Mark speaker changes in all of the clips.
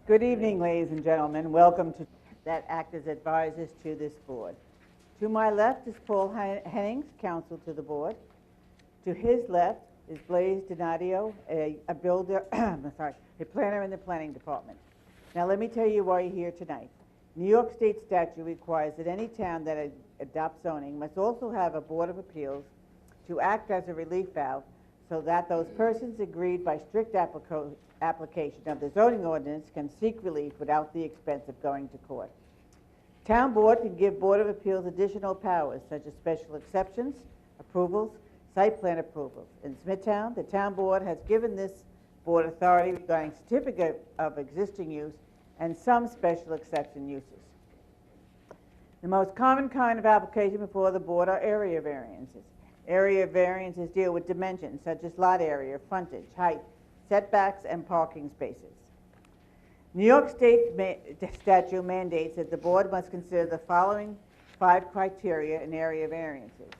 Speaker 1: Good evening, ladies and gentlemen. Welcome to that act as advisors to this board. To my left is Paul Hennings, counsel to the board. To his left is Blaise Donadio, a builder, a planner in the planning department. Now let me tell you why you're here tonight. New York State statute requires that any town that adopts zoning must also have a board of appeals to act as a relief valve so that those persons agreed by strict application of the zoning ordinance can seek relief without the expense of going to court. Town board can give Board of Appeals additional powers such as special exceptions, approvals, site plan approvals. In Smithtown, the town board has given this board authority regarding certificate of existing use and some special exception uses. The most common kind of application before the board are area variances. Area variances deal with dimensions such as lot area, frontage, height, setbacks, and parking spaces. New York State statute mandates that the board must consider the following 5 criteria in area variances.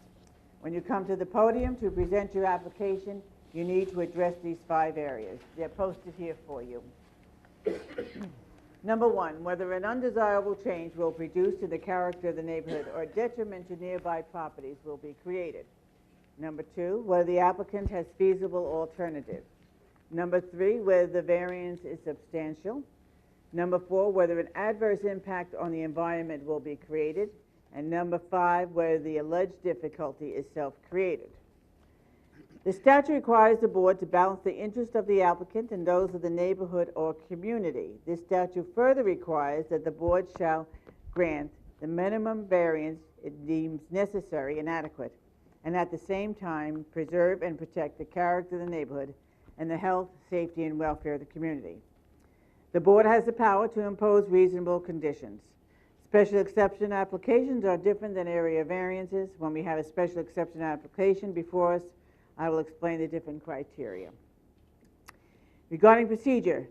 Speaker 1: When you come to the podium to present your application, you need to address these 5 areas. They're posted here for you. Number 1, whether an undesirable change will produce to the character of the neighborhood or detriment to nearby properties will be created. Number 2, whether the applicant has feasible alternative. Number 3, whether the variance is substantial. Number 4, whether an adverse impact on the environment will be created. And number 5, whether the alleged difficulty is self-created. The statute requires the board to balance the interest of the applicant and those of the neighborhood or community. This statute further requires that the board shall grant the minimum variance it deems necessary and adequate, and at the same time preserve and protect the character of the neighborhood and the health, safety, and welfare of the community. The board has the power to impose reasonable conditions. Special exception applications are different than area variances. When we have a special exception application before us, I will explain the different criteria. Regarding procedure,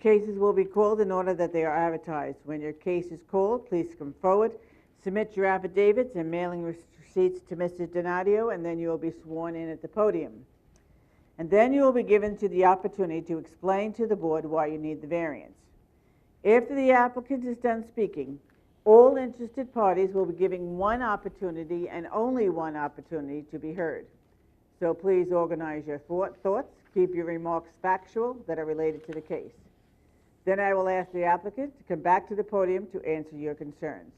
Speaker 1: cases will be called in order that they are advertised. When your case is called, please come forward, submit your affidavits and mailing receipts to Mr. Donadio, and then you will be sworn in at the podium. And then you will be given to the opportunity to explain to the board why you need the variance. After the applicant is done speaking, all interested parties will be given one opportunity and only one opportunity to be heard. So please organize your thoughts, keep your remarks factual that are related to the case. Then I will ask the applicant to come back to the podium to answer your concerns.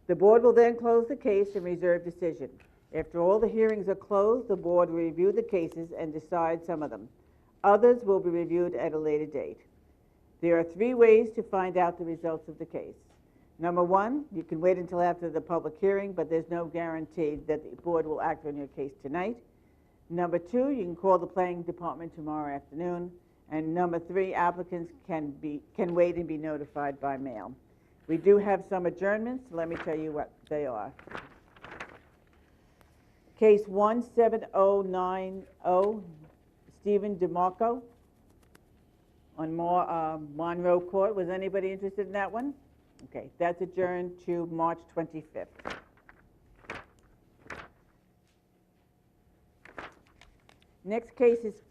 Speaker 1: The board will then close the case and reserve decision. After all the hearings are closed, the board will review the cases and decide some of them. Others will be reviewed at a later date. There are 3 ways to find out the results of the case. Number 1, you can wait until after the public hearing, but there's no guarantee that the board will act on your case tonight. Number 2, you can call the planning department tomorrow afternoon. And number 3, applicants can wait and be notified by mail. We do have some adjournments. Let me tell you what they are. Case 17090, Stephen DeMarco on Monroe Court. Was anybody interested in that one? Okay, that's adjourned to March 25th. Next case is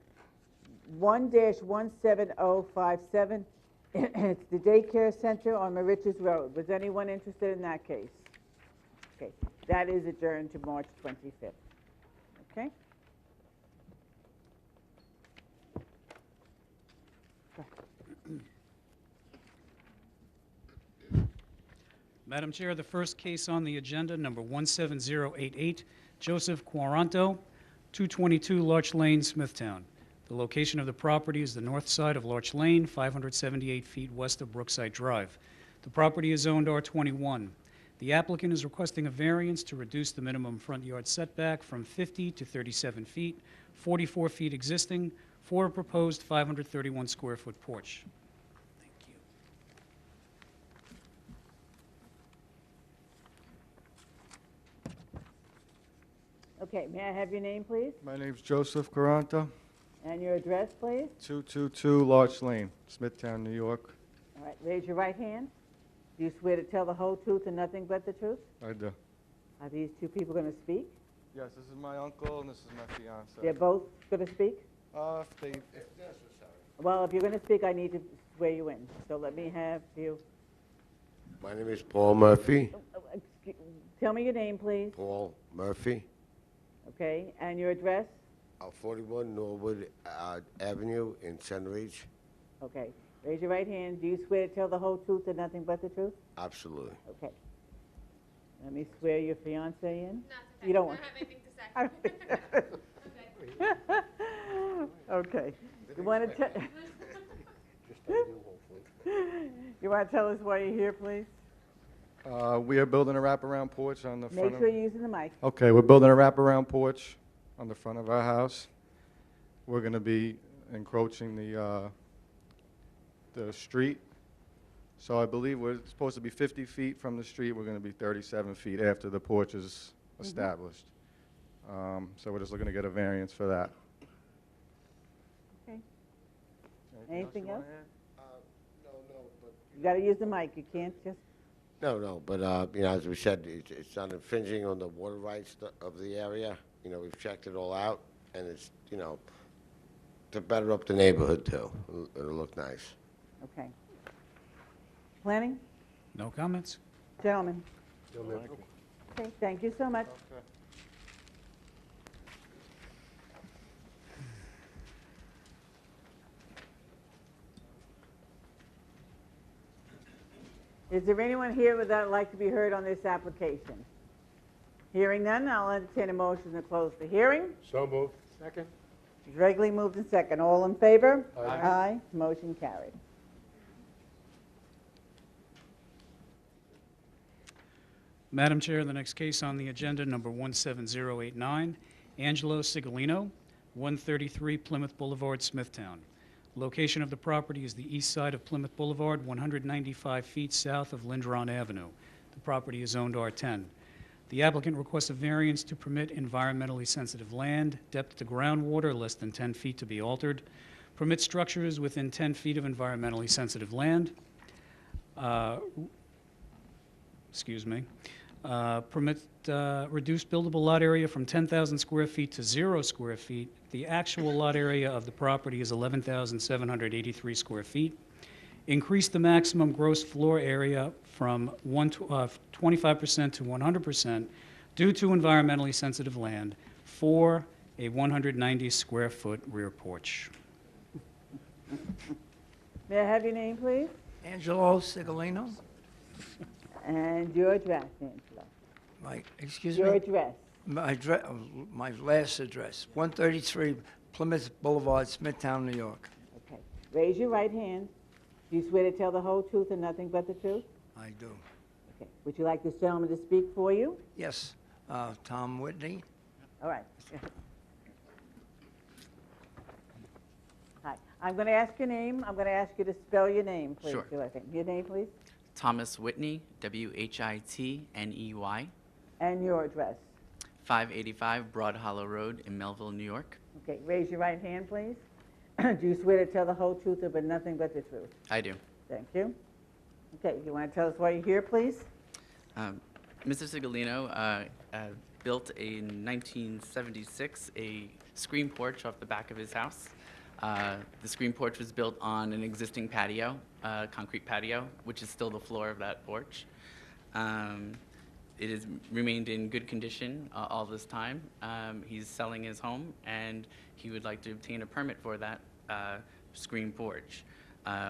Speaker 1: 1-17057. It's the daycare center on Mauritius Road. Was anyone interested in that case? Okay, that is adjourned to March 25th. Okay?
Speaker 2: Madam Chair, the first case on the agenda, number 17088, Joseph Quaranto, 222 Larch Lane, Smithtown. The location of the property is the north side of Larch Lane, 578 feet west of Brookside Drive. The property is zoned R21. The applicant is requesting a variance to reduce the minimum front yard setback from 50 to 37 feet, 44 feet existing, for a proposed 531 square foot porch. Thank you.
Speaker 1: Okay, may I have your name, please?
Speaker 3: My name's Joseph Quaranto,
Speaker 1: And your address, please?
Speaker 3: 222 Larch Lane, Smithtown, New York.
Speaker 1: All right, raise your right hand. Do you swear to tell the whole truth and nothing but the truth?
Speaker 3: I do.
Speaker 1: Are these 2 people going to speak?
Speaker 3: Yes, this is my uncle and this is my fiance.
Speaker 1: They're both going to speak?
Speaker 3: If they,
Speaker 1: Well, if you're going to speak, I need to swear you in. So let me have you.
Speaker 4: My name is Paul Murphy.
Speaker 1: Tell me your name, please.
Speaker 4: Paul Murphy,
Speaker 1: Okay, and your address?
Speaker 4: 41 Norwood Avenue in Center Ridge.
Speaker 1: Okay. Raise your right hand. Do you swear to tell the whole truth and nothing but the truth?
Speaker 4: Absolutely.
Speaker 1: Okay. Let me swear your fiance in.
Speaker 5: No, it's okay.
Speaker 1: You don't
Speaker 5: I
Speaker 1: want.
Speaker 5: don't have anything to say.
Speaker 1: Okay. You want to tell? You want to tell us why you're here, please?
Speaker 3: We are building a wraparound porch on the front
Speaker 1: Make
Speaker 3: of...
Speaker 1: sure you're using the mic.
Speaker 3: Okay, we're building a wraparound porch on the front of our house. We're going to be encroaching the street. So I believe we're supposed to be 50 feet from the street. We're going to be 37 feet after the porch is established. So we're just looking to get a variance for that.
Speaker 1: Okay. Anything else?
Speaker 4: No, but...
Speaker 1: You got to use the mic. You can't just.
Speaker 4: No, but, you know, as we said, it's not infringing on the water rights of the area. You know, we've checked it all out, and it's, you know, to better up the neighborhood, too. It'll look nice.
Speaker 1: Okay. Planning?
Speaker 2: No comments?
Speaker 1: Gentlemen? Okay, thank you so much.
Speaker 3: Okay.
Speaker 1: Is there anyone here that would like to be heard on this application? Hearing none, I'll entertain a motion to close the hearing.
Speaker 6: So moved. Second.
Speaker 1: It's regularly moved and second. All in favor?
Speaker 6: Aye.
Speaker 1: Aye. Motion carried.
Speaker 2: Madam Chair, the next case on the agenda, number 17089, Angelo Sigolino, 133 Plymouth Boulevard, Smithtown. Location of the property is the east side of Plymouth Boulevard, 195 feet south of Lindron Avenue. The property is zoned R10. The applicant requests a variance to permit environmentally sensitive land, depth to groundwater less than 10 feet to be altered, permit structures within 10 feet of environmentally sensitive land, permit reduced buildable lot area from 10,000 square feet to 0 square feet. The actual lot area of the property is 11,783 square feet. Increase the maximum gross floor area from 25% to 100% due to environmentally sensitive land for a 190 square foot rear porch.
Speaker 1: May I have your name, please?
Speaker 7: Angelo Sigolino.
Speaker 1: And your address, Angelo.
Speaker 7: Excuse
Speaker 1: Your
Speaker 7: me?
Speaker 1: address.
Speaker 7: My last address, 133 Plymouth Boulevard, Smithtown, New York.
Speaker 1: Okay. Raise your right hand. Do you swear to tell the whole truth and nothing but the truth?
Speaker 7: I do.
Speaker 1: Okay. Would you like this gentleman to speak for you?
Speaker 7: Yes, Tom Whitney.
Speaker 1: All right. Hi. I'm going to ask your name. I'm going to ask you to spell your name, please.
Speaker 8: Sure.
Speaker 1: Your name, please?
Speaker 8: Thomas Whitney, Whitney.
Speaker 1: And your address.
Speaker 8: 585 Broad Hollow Road in Melville, New York.
Speaker 1: Okay. Raise your right hand, please. Do you swear to tell the whole truth but nothing but the truth?
Speaker 8: I do.
Speaker 1: Thank you. Okay. You want to tell us why you're here, please?
Speaker 8: Mr. Sigolino built in 1976 a screen porch off the back of his house. The screen porch was built on an existing patio, concrete patio, which is still the floor of that porch. It has remained in good condition all this time. He's selling his home, and he would like to obtain a permit for that screen porch.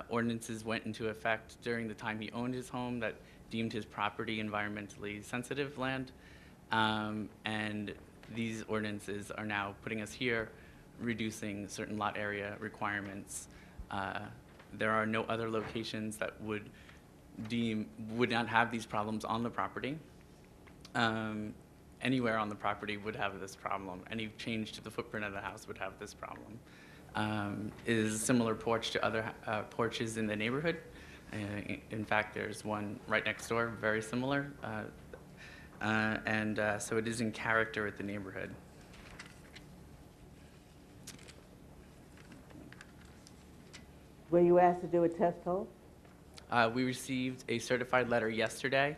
Speaker 8: Ordinances went into effect during the time he owned his home that deemed his property environmentally sensitive land, and these ordinances are now putting us here, reducing certain lot area requirements. There are no other locations that would not have these problems on the property. Anywhere on the property would have this problem. Any change to the footprint of the house would have this problem. It is a similar porch to other porches in the neighborhood. In fact, there's one right next door, very similar. So it is in character with the neighborhood.
Speaker 1: Were you asked to do a test hole?
Speaker 8: We received a certified letter yesterday.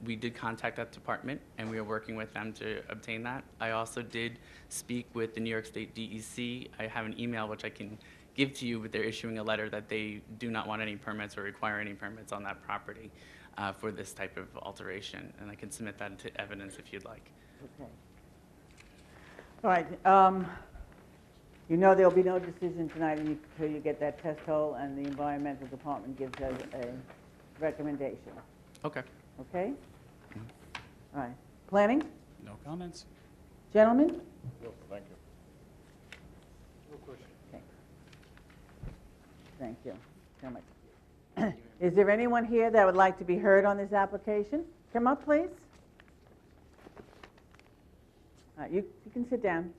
Speaker 8: We did contact that department, and we are working with them to obtain that. I also did speak with the New York State DEC. I have an email which I can give to you, but they're issuing a letter that they do not want any permits or require any permits on that property for this type of alteration. And I can submit that into evidence if you'd like.
Speaker 1: Okay. All right. You know there'll be no decision tonight until you get that test hole and the environmental department gives us a recommendation.
Speaker 8: Okay.
Speaker 1: Okay? All right. Planning?
Speaker 2: No comments?
Speaker 1: Gentlemen?
Speaker 3: No, thank you.
Speaker 1: Okay. Thank you so much. Is there anyone here that would like to be heard on this application? Come up, please. All right, you can sit down.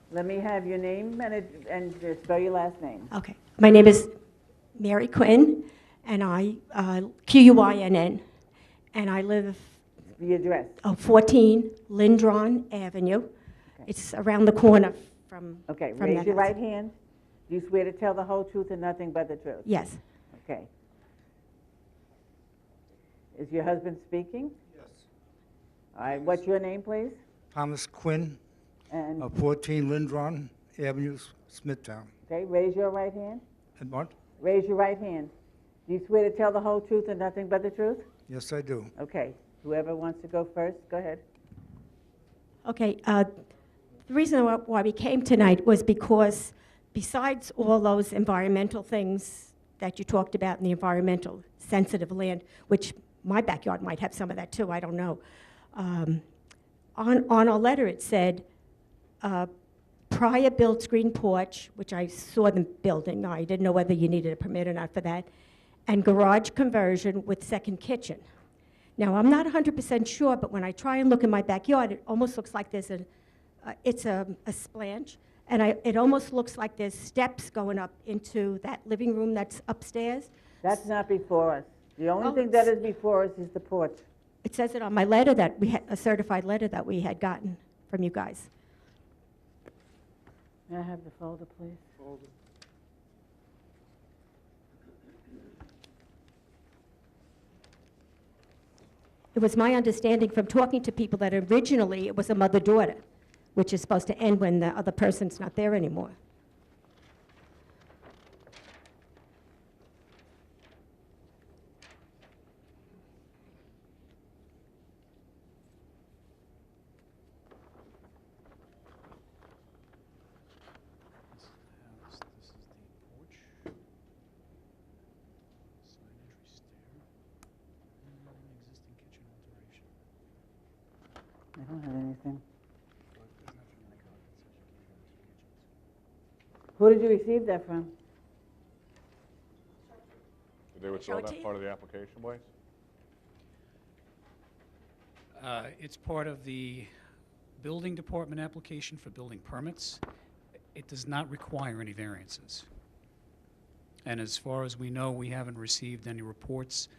Speaker 1: Let me have your name and spell your last name.
Speaker 6: Okay. My name is Mary Quinn, and Quinn, and I live
Speaker 1: The address.
Speaker 6: 14 Lindron Avenue.
Speaker 1: Okay.
Speaker 6: It's around the corner from
Speaker 1: Okay,
Speaker 6: from
Speaker 1: raise
Speaker 6: that
Speaker 1: your
Speaker 6: house.
Speaker 1: right hand. Do you swear to tell the whole truth and nothing but the truth?
Speaker 6: Yes.
Speaker 1: Okay. Is your husband speaking?
Speaker 9: Yes.
Speaker 1: All right, what's your name, please?
Speaker 9: Thomas Quinn,
Speaker 1: And,
Speaker 9: 14 Lindron Avenue, Smithtown.
Speaker 1: okay, raise your right hand.
Speaker 9: And what?
Speaker 1: Raise your right hand. Do you swear to tell the whole truth and nothing but the truth?
Speaker 9: Yes, I do.
Speaker 1: Okay, whoever wants to go first, go ahead.
Speaker 6: Okay. The reason why we came tonight was because besides all those environmental things that you talked about in the environmental sensitive land, which my backyard might have some of that too, I don't know. On our letter it said, prior built screen porch, which I saw them building. I didn't know whether you needed a permit or not for that, and garage conversion with second kitchen. Now, I'm not 100% sure, but when I try and look in my backyard, it almost looks like there's it's a splanch, and it almost looks like there's steps going up into that living room that's upstairs.
Speaker 1: That's not before us. The only
Speaker 6: Oh,
Speaker 1: thing that is before us is the porch.
Speaker 6: It says it on my letter that we had, a certified letter that we had gotten from you guys.
Speaker 1: May I have the folder, please?
Speaker 6: It was my understanding from talking to people that originally it was a mother-daughter, which is supposed to end when the other person's not there anymore.
Speaker 2: This is the house, this is the porch. Side entry stair. And existing kitchen alteration.
Speaker 1: I don't have anything. Who did you receive that from?
Speaker 10: Did they withdraw that part of the application, Blaise?
Speaker 2: It's part of the building department application for building permits. It does not require any variances. And as far as we know, we haven't received any reports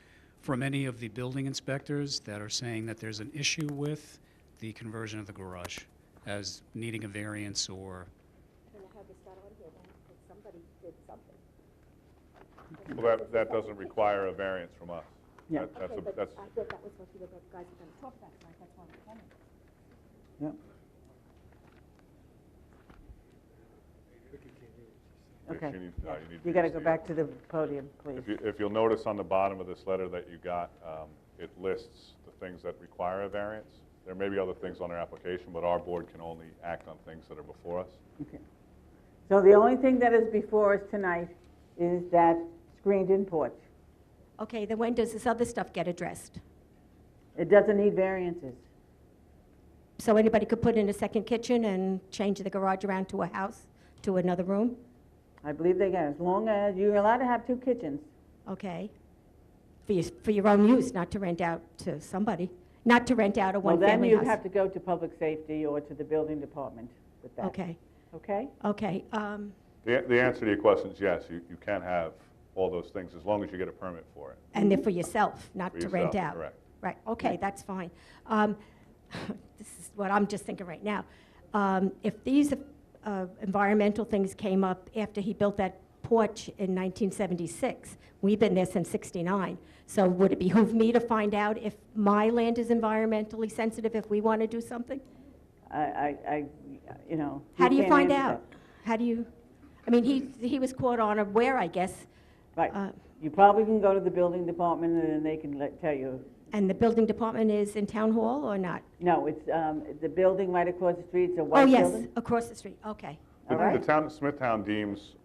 Speaker 2: from any of the building inspectors that are saying that there's an issue with the conversion of the garage as needing a variance or.
Speaker 10: Well, that doesn't require a variance from us.
Speaker 1: Yeah.
Speaker 10: That's
Speaker 6: I thought that was what you guys were going to talk about tonight. That's why I'm coming.
Speaker 1: Yep. Okay. You got to go back to the podium, please.
Speaker 10: If you'll notice on the bottom of this letter that you got, it lists the things that require a variance. There may be other things on their application, but our board can only act on things that are before us.
Speaker 1: Okay. So the only thing that is before us tonight is that screened-in porch.
Speaker 6: Okay, then when does this other stuff get addressed?
Speaker 1: It doesn't need variances.
Speaker 6: So anybody could put in a second kitchen and change the garage around to a house, to another room?
Speaker 1: I believe they can, as long as you're allowed to have 2 kitchens.
Speaker 6: Okay. For your own use, not to rent out to somebody, not to rent out a
Speaker 1: Well, then
Speaker 6: one-family
Speaker 1: you'd
Speaker 6: house.
Speaker 1: have to go to public safety or to the building department with that.
Speaker 6: Okay,
Speaker 1: Okay?
Speaker 6: okay.
Speaker 10: The answer to your question is yes, you can have all those things as long as you get a permit for it.
Speaker 6: And they're for yourself, not
Speaker 10: For
Speaker 6: to rent
Speaker 10: yourself,
Speaker 6: out?
Speaker 10: correct.
Speaker 6: Right, okay, that's fine. This is what I'm just thinking right now. If these environmental things came up after he built that porch in 1976, we've been there since '69, so would it behoove me to find out if my land is environmentally sensitive if we want to do something?
Speaker 1: you know.
Speaker 6: How do you
Speaker 1: can't
Speaker 6: find
Speaker 1: answer
Speaker 6: out? How do you, I mean, he was caught unaware, I guess.
Speaker 1: that. Right. You probably can go to the building department and then they can tell you.
Speaker 6: And the building department is in town hall or not?
Speaker 1: No, it's the building right across the street. It's a
Speaker 6: Oh,
Speaker 1: white
Speaker 6: yes,
Speaker 1: building.
Speaker 6: across the street, okay.
Speaker 10: The,
Speaker 1: All right.
Speaker 10: the town of Smithtown deems,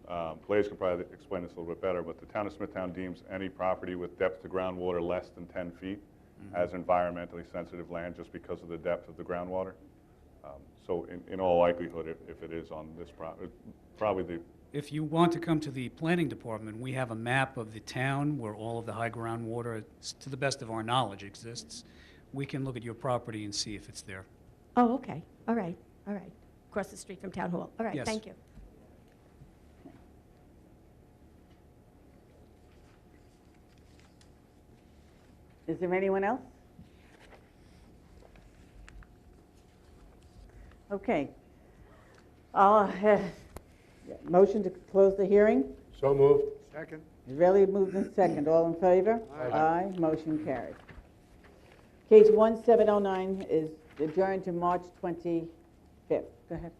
Speaker 10: Blaise could probably explain this a little bit better, but the town of Smithtown deems any property with depth to groundwater less than 10 feet as environmentally sensitive land just because of the depth of the groundwater. So in all likelihood, if it is on this property, probably the,
Speaker 2: If you want to come to the planning department, we have a map of the town where all of the high groundwater, to the best of our knowledge, exists. We can look at your property and see if it's there.
Speaker 6: Oh, okay, all right, all right. Across the street from town hall. All right,
Speaker 2: Yes.
Speaker 6: thank you.
Speaker 1: Is there anyone else? Okay. I'll motion to close the hearing.
Speaker 9: So moved. Second.
Speaker 1: Really moved in second. All in favor? Aye. Motion carried. Case 1709 is adjourned to March 25th. Go ahead.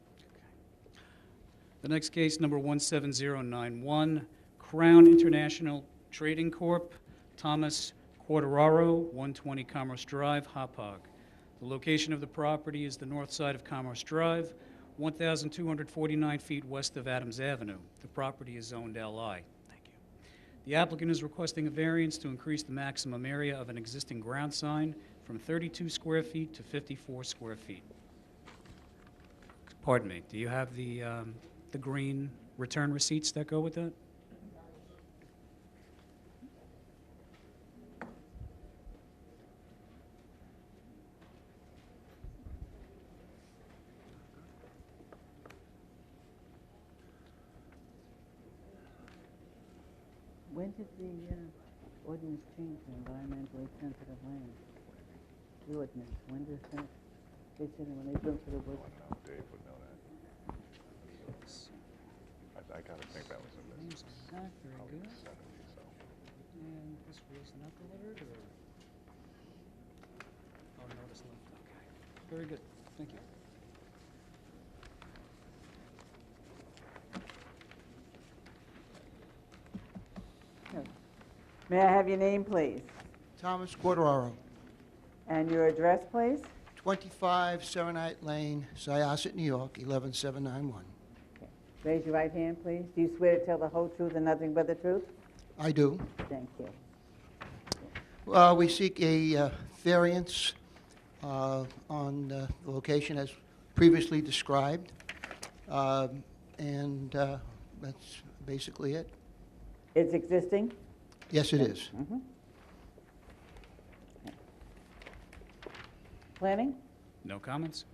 Speaker 2: The next case, number 17091, Crown International Trading Corp., Thomas Cordaro, 120 Commerce Drive, Hauppauge. The location of the property is the north side of Commerce Drive, 1,249 feet west of Adams Avenue. The property is zoned LI. Thank you. The applicant is requesting a variance to increase the maximum area of an existing ground sign from 32 square feet to 54 square feet. Pardon me, do you have the green return receipts that go with that?
Speaker 1: When did the ordinance change to environmentally sensitive land? The ordinance, when does that, they said when they built it was.
Speaker 10: Dave would know that. I gotta think that was in this.
Speaker 2: Not very
Speaker 10: Probably
Speaker 2: good.
Speaker 10: the 70s, so.
Speaker 2: And this was not delivered, or? Oh, notice left, okay. Very good, thank you.
Speaker 1: May I have your name, please?
Speaker 11: Thomas Cordaro,
Speaker 1: And your address, please?
Speaker 11: 25 Serenite Lane, Syosset, New York, 11791.
Speaker 1: Raise your right hand, please. Do you swear to tell the whole truth and nothing but the truth?
Speaker 11: I do.
Speaker 1: Thank you.
Speaker 11: We seek a variance on the location as previously described, and that's basically it.
Speaker 1: It's existing?
Speaker 11: Yes, it is.
Speaker 1: Mhm. Planning?
Speaker 2: No comments?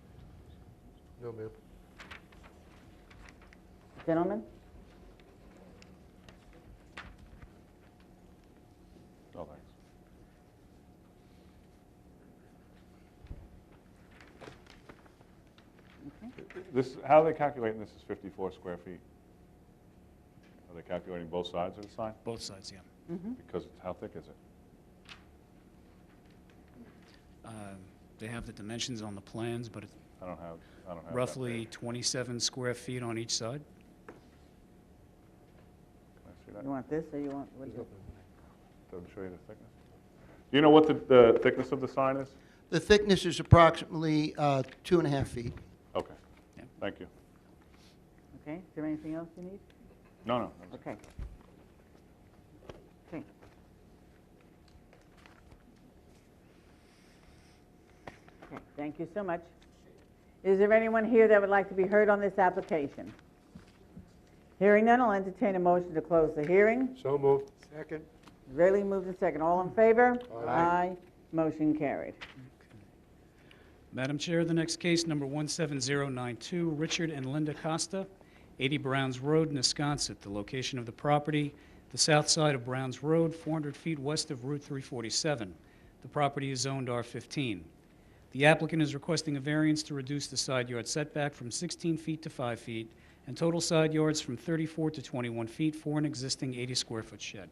Speaker 9: No, ma'am.
Speaker 1: Gentlemen?
Speaker 10: Oh, thanks. This, how are they calculating this is 54 square feet? Are they calculating both sides of the sign?
Speaker 2: Both sides, yeah.
Speaker 10: Because how thick is it?
Speaker 2: They have the dimensions on the plans, but it's
Speaker 10: I don't have that
Speaker 2: roughly
Speaker 10: big.
Speaker 2: 27 square feet on each side.
Speaker 10: Can I see that?
Speaker 1: You want this or you want, what do you?
Speaker 10: Doesn't show you the thickness. Do you know what the thickness of the sign is?
Speaker 11: The thickness is approximately 2.5 feet.
Speaker 10: Okay.
Speaker 2: Yeah.
Speaker 10: Thank you.
Speaker 1: Okay, is there anything else you need?
Speaker 10: No.
Speaker 1: Okay. Okay. Okay, thank you so much. Is there anyone here that would like to be heard on this application? Hearing none, I'll entertain a motion to close the hearing.
Speaker 9: So moved. Second.
Speaker 1: Rarely moved in second. All in favor?
Speaker 9: Aye.
Speaker 1: Motion carried.
Speaker 2: Madam Chair, the next case, number 17092, Richard and Linda Costa, 80 Browns Road, Wisconsin. The location of the property, the south side of Browns Road, 400 feet west of Route 347. The property is zoned R15. The applicant is requesting a variance to reduce the side yard setback from 16 feet to 5 feet and total side yards from 34 to 21 feet for an existing 80-square-foot shed.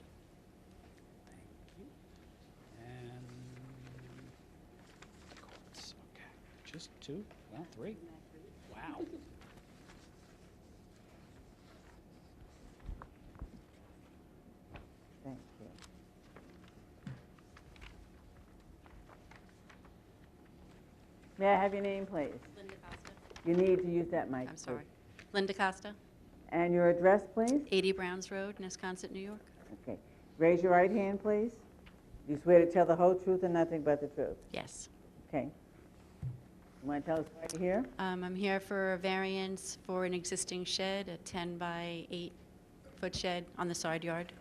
Speaker 2: Thank you. And cards. Okay. Just 2? Well, 3. Wow.
Speaker 1: Thank you. May I have your name, please?
Speaker 5: Linda Costa.
Speaker 1: You need to use that mic.
Speaker 5: I'm sorry. Linda Costa,
Speaker 1: And your address, please?
Speaker 5: 80 Browns Road, Nesconset, New York.
Speaker 1: Okay. Raise your right hand, please. Do you swear to tell the whole truth and nothing but the truth?
Speaker 5: Yes.
Speaker 1: Okay. You want to tell us why you're here?
Speaker 5: I'm here for a variance for an existing shed, a 10 by 8 foot shed on the side yard.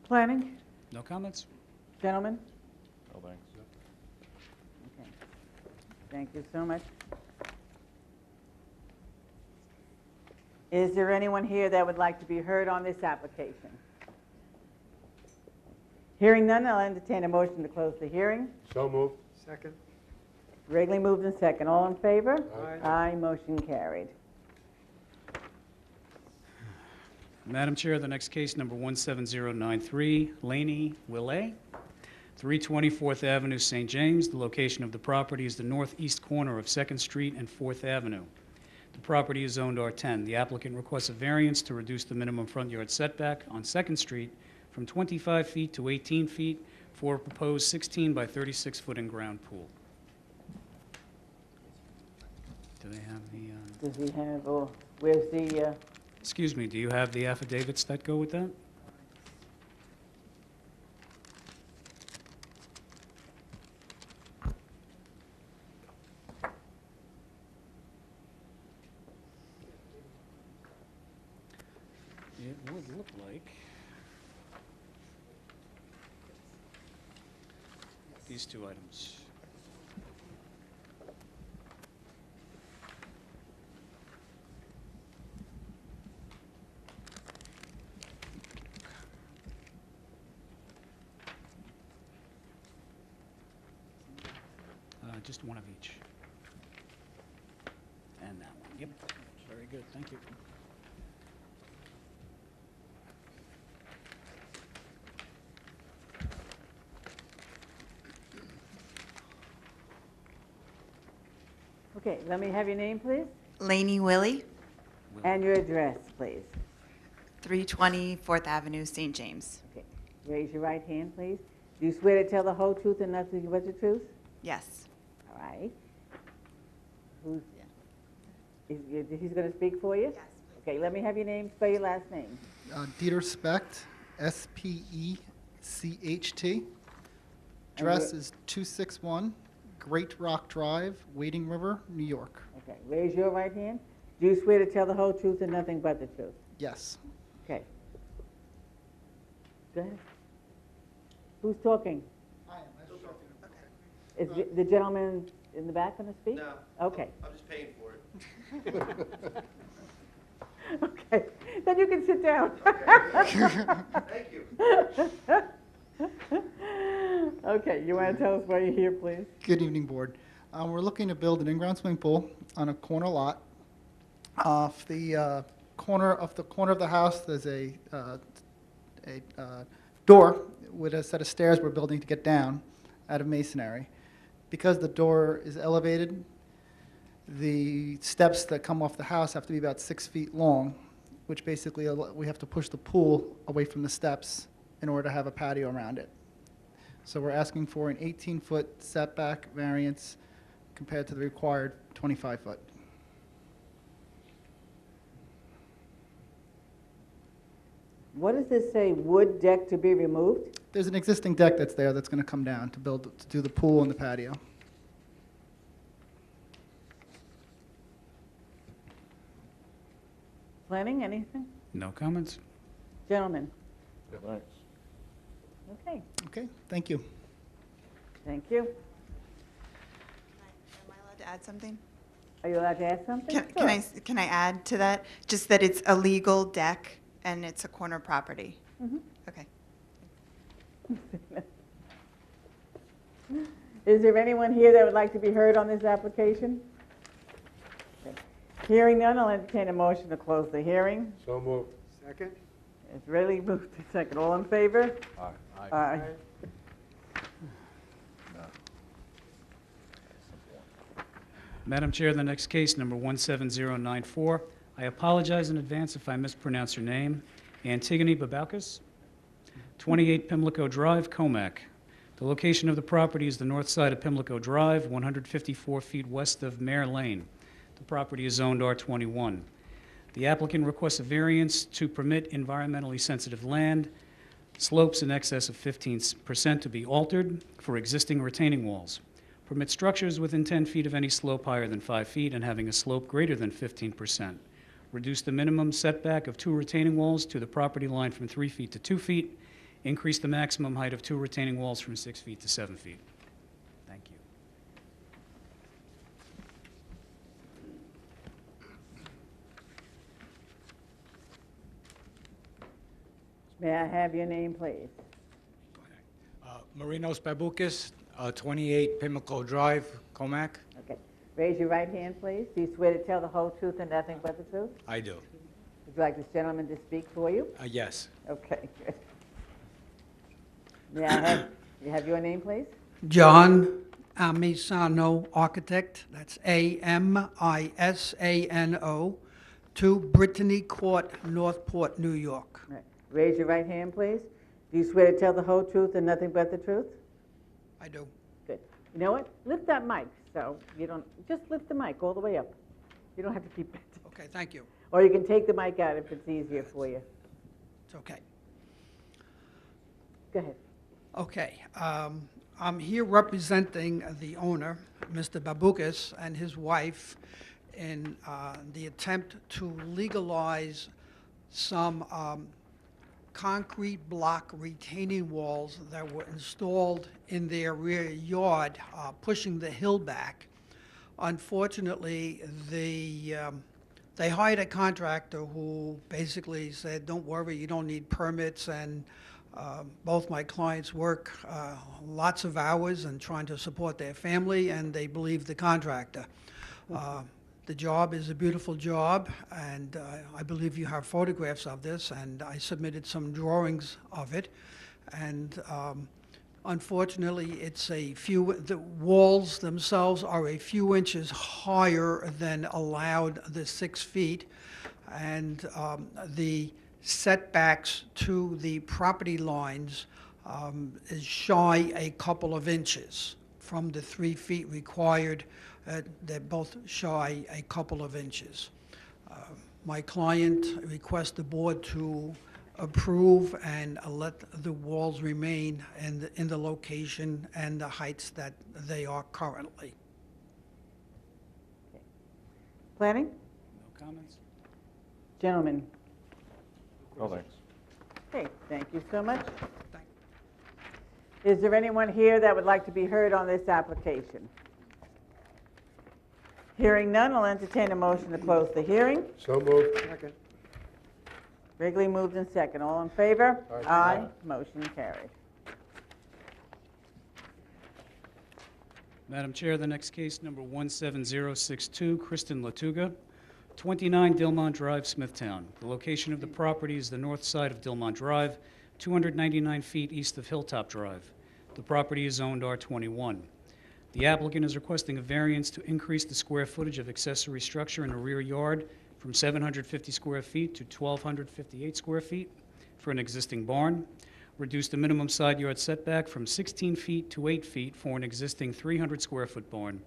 Speaker 1: Planning?
Speaker 2: No comments?
Speaker 1: Gentlemen?
Speaker 10: No thanks.
Speaker 1: Okay. Thank you so much. Is there anyone here that would like to be heard on this application? Hearing none, I'll entertain a motion to close the hearing.
Speaker 9: So moved. Second.
Speaker 1: Regularly moved and second. All in favor?
Speaker 9: Aye.
Speaker 1: Aye, motion carried.
Speaker 2: Madam Chair, the next case, number 17093, Lainie Williams, 320 4th Avenue, St. James. The location of the property is the northeast corner of 2nd Street and 4th Avenue. The property is zoned R10. The applicant requests a variance to reduce the minimum front yard setback on 2nd Street from 25 feet to 18 feet for a proposed 16 by 36-foot in-ground pool. Do they have the,
Speaker 1: Does he have, or where's the,
Speaker 2: excuse me, do you have the affidavits that go with that? It would look like these two items. Just one of each. And that one. Yep. Very good. Thank you.
Speaker 1: okay, let me have your name, please,
Speaker 12: Lainie Willie,
Speaker 1: and your address, please.
Speaker 12: 320 4th Avenue, St. James.
Speaker 1: Okay, raise your right hand, please. Do you swear to tell the whole truth and nothing but the truth?
Speaker 12: Yes.
Speaker 1: All right. He's going to speak for you?
Speaker 12: Yes.
Speaker 1: Okay, let me have your name, spell your last name.
Speaker 13: Dieter Specht, S-P-E-C-H-T. Address is 261 Great Rock Drive, Wading River, New York.
Speaker 1: Okay, raise your right hand. Do you swear to tell the whole truth and nothing but the truth?
Speaker 13: Yes.
Speaker 1: Okay. Go ahead. Who's talking?
Speaker 13: I am.
Speaker 1: Is the gentleman in the back going to speak?
Speaker 4: No.
Speaker 1: Okay.
Speaker 4: I'm just paying for it.
Speaker 1: Okay, then you can sit down.
Speaker 4: Thank you.
Speaker 1: Okay, you want to tell us why you're here, please?
Speaker 13: Good evening, Board. We're looking to build an in-ground swimming pool on a corner lot. Off the corner of the house, there's a door with a set of stairs we're building to get down out of masonry. Because the door is elevated, the steps that come off the house have to be about 6 feet long, which basically we have to push the pool away from the steps in order to have a patio around it. So we're asking for an 18-foot setback variance compared to the required 25-foot.
Speaker 1: What does this say, wood deck to be removed?
Speaker 13: There's an existing deck that's there that's going to come down to do the pool and the patio.
Speaker 1: Planning, anything?
Speaker 2: No comments?
Speaker 1: Gentlemen?
Speaker 10: Yeah, thanks.
Speaker 1: Okay,
Speaker 13: Okay, thank you.
Speaker 1: thank you.
Speaker 12: Am I allowed to add something?
Speaker 1: Are you allowed to add something?
Speaker 12: Can I add to that? Just that it's a legal deck and it's a corner property.
Speaker 1: Mhm.
Speaker 12: Okay.
Speaker 1: Is there anyone here that would like to be heard on this application? Okay. Hearing none, I'll entertain a motion to close the hearing.
Speaker 9: So moved. Second?
Speaker 1: It's readily moved to second. All in favor?
Speaker 10: Aye.
Speaker 1: Aye.
Speaker 2: Madam Chair, the next case, number 17094. I apologize in advance if I mispronounce your name. Antigone Babucus, 28 Pimlico Drive, Comac. The location of the property is the north side of Pimlico Drive, 154 feet west of Mare Lane. The property is zoned R21. The applicant requests a variance to permit environmentally sensitive land, slopes in excess of 15% to be altered for existing retaining walls. Permit structures within 10 feet of any slope higher than 5 feet and having a slope greater than 15%. Reduce the minimum setback of 2 retaining walls to the property line from 3 feet to 2 feet. Increase the maximum height of 2 retaining walls from 6 feet to 7 feet. Thank you.
Speaker 1: May I have your name, please?
Speaker 14: Marinos Babucus, 28 Pimlico Drive, Comac.
Speaker 1: Okay. Raise your right hand, please. Do you swear to tell the whole truth and nothing but the truth?
Speaker 14: I do.
Speaker 1: Would you like this gentleman to speak for you?
Speaker 14: Yes.
Speaker 1: Okay, good. May I have your name, please?
Speaker 15: John Amisano Architect, that's A-M-I-S-A-N-O, 2 Brittany Court, Northport, New York.
Speaker 1: All right. Raise your right hand, please. Do you swear to tell the whole truth and nothing but the truth?
Speaker 15: I do.
Speaker 1: Good. You know what? Lift that mic, so you don't, just lift the mic all the way up. You don't have to keep it.
Speaker 15: Okay, thank you.
Speaker 1: Or you can take the mic out if it's easier for you.
Speaker 15: It's okay.
Speaker 1: Go ahead.
Speaker 15: Okay, I'm here representing the owner, Mr. Babucus, and his wife in the attempt to legalize some concrete block retaining walls that were installed in their rear yard, pushing the hill back. Unfortunately, they hired a contractor who basically said, don't worry, you don't need permits, and both my clients work lots of hours and trying to support their family, and they believe the contractor. The job is a beautiful job, and I believe you have photographs of this, and I submitted some drawings of it. And unfortunately, it's the walls themselves are a few inches higher than allowed, the 6 feet, and the setbacks to the property lines is shy a couple of inches from the 3 feet required. They're both shy a couple of inches. My client requests the board to approve and let the walls remain in the location and the heights that they are currently.
Speaker 1: Planning?
Speaker 2: No comments?
Speaker 1: Gentlemen.
Speaker 10: No, thanks.
Speaker 1: Okay, thank you so much.
Speaker 15: Thank
Speaker 1: Is there anyone here that would like to be heard on this application? Hearing none, I'll entertain a motion to close the hearing.
Speaker 9: So moved. Second?
Speaker 1: Regularly moved in second. All in favor?
Speaker 9: Aye.
Speaker 1: Motion carried.
Speaker 2: Madam Chair, the next case, number 17062, Kristen Latuga, 29 Dilmont Drive, Smithtown. The location of the property is the north side of Dilmont Drive, 299 feet east of Hilltop Drive. The property is zoned R21. The applicant is requesting a variance to increase the square footage of accessory structure in the rear yard from 750 square feet to 1,258 square feet for an existing barn, reduce the minimum side yard setback from 16 feet to 8 feet for an existing 300 square foot barn,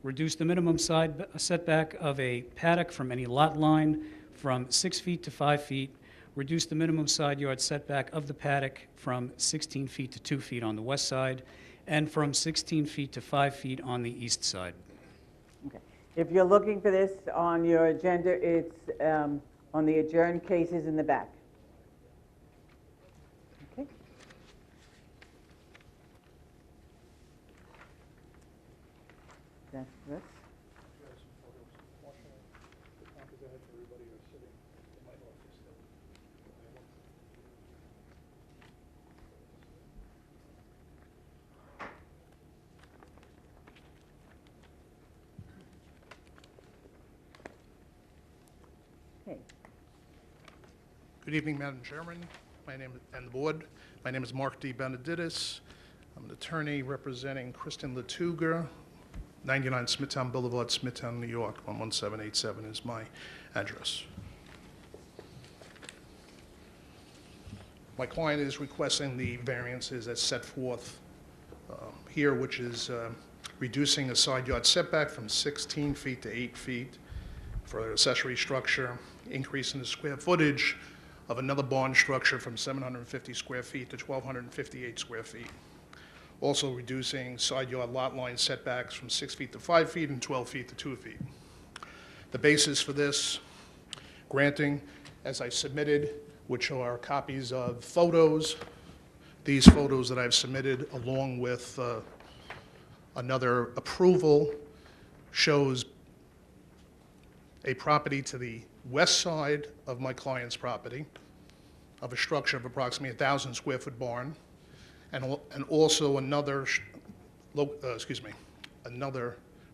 Speaker 2: reduce the minimum side setback of a paddock from any lot line from 6 feet to 5 feet, reduce the minimum side yard setback of the paddock from 16 feet to 2 feet on the west side, and from 16 feet to 5 feet on the east side.
Speaker 1: Okay. If you're looking for this on your agenda, it's on the adjourned cases in the back. Okay. That's this. Okay.
Speaker 16: Good evening, Madam Chairman, and the board. My name is Mark D Beneditus. I'm an attorney representing Kristen Latuga, 99 Smithtown Boulevard, Smithtown, New York. 11787 is my address. My client is requesting the variances as set forth here, which is reducing a side yard setback from 16 feet to 8 feet for an accessory structure, increasing the square footage of another barn structure from 750 square feet to 1,258 square feet. Also reducing side yard lot line setbacks from 6 feet to 5 feet and 12 feet to 2 feet. The basis for this granting, as I submitted, which are copies of photos, these photos that I've submitted along with another approval, shows a property to the west side of my client's property of a structure of approximately 1,000 square foot barn, and also another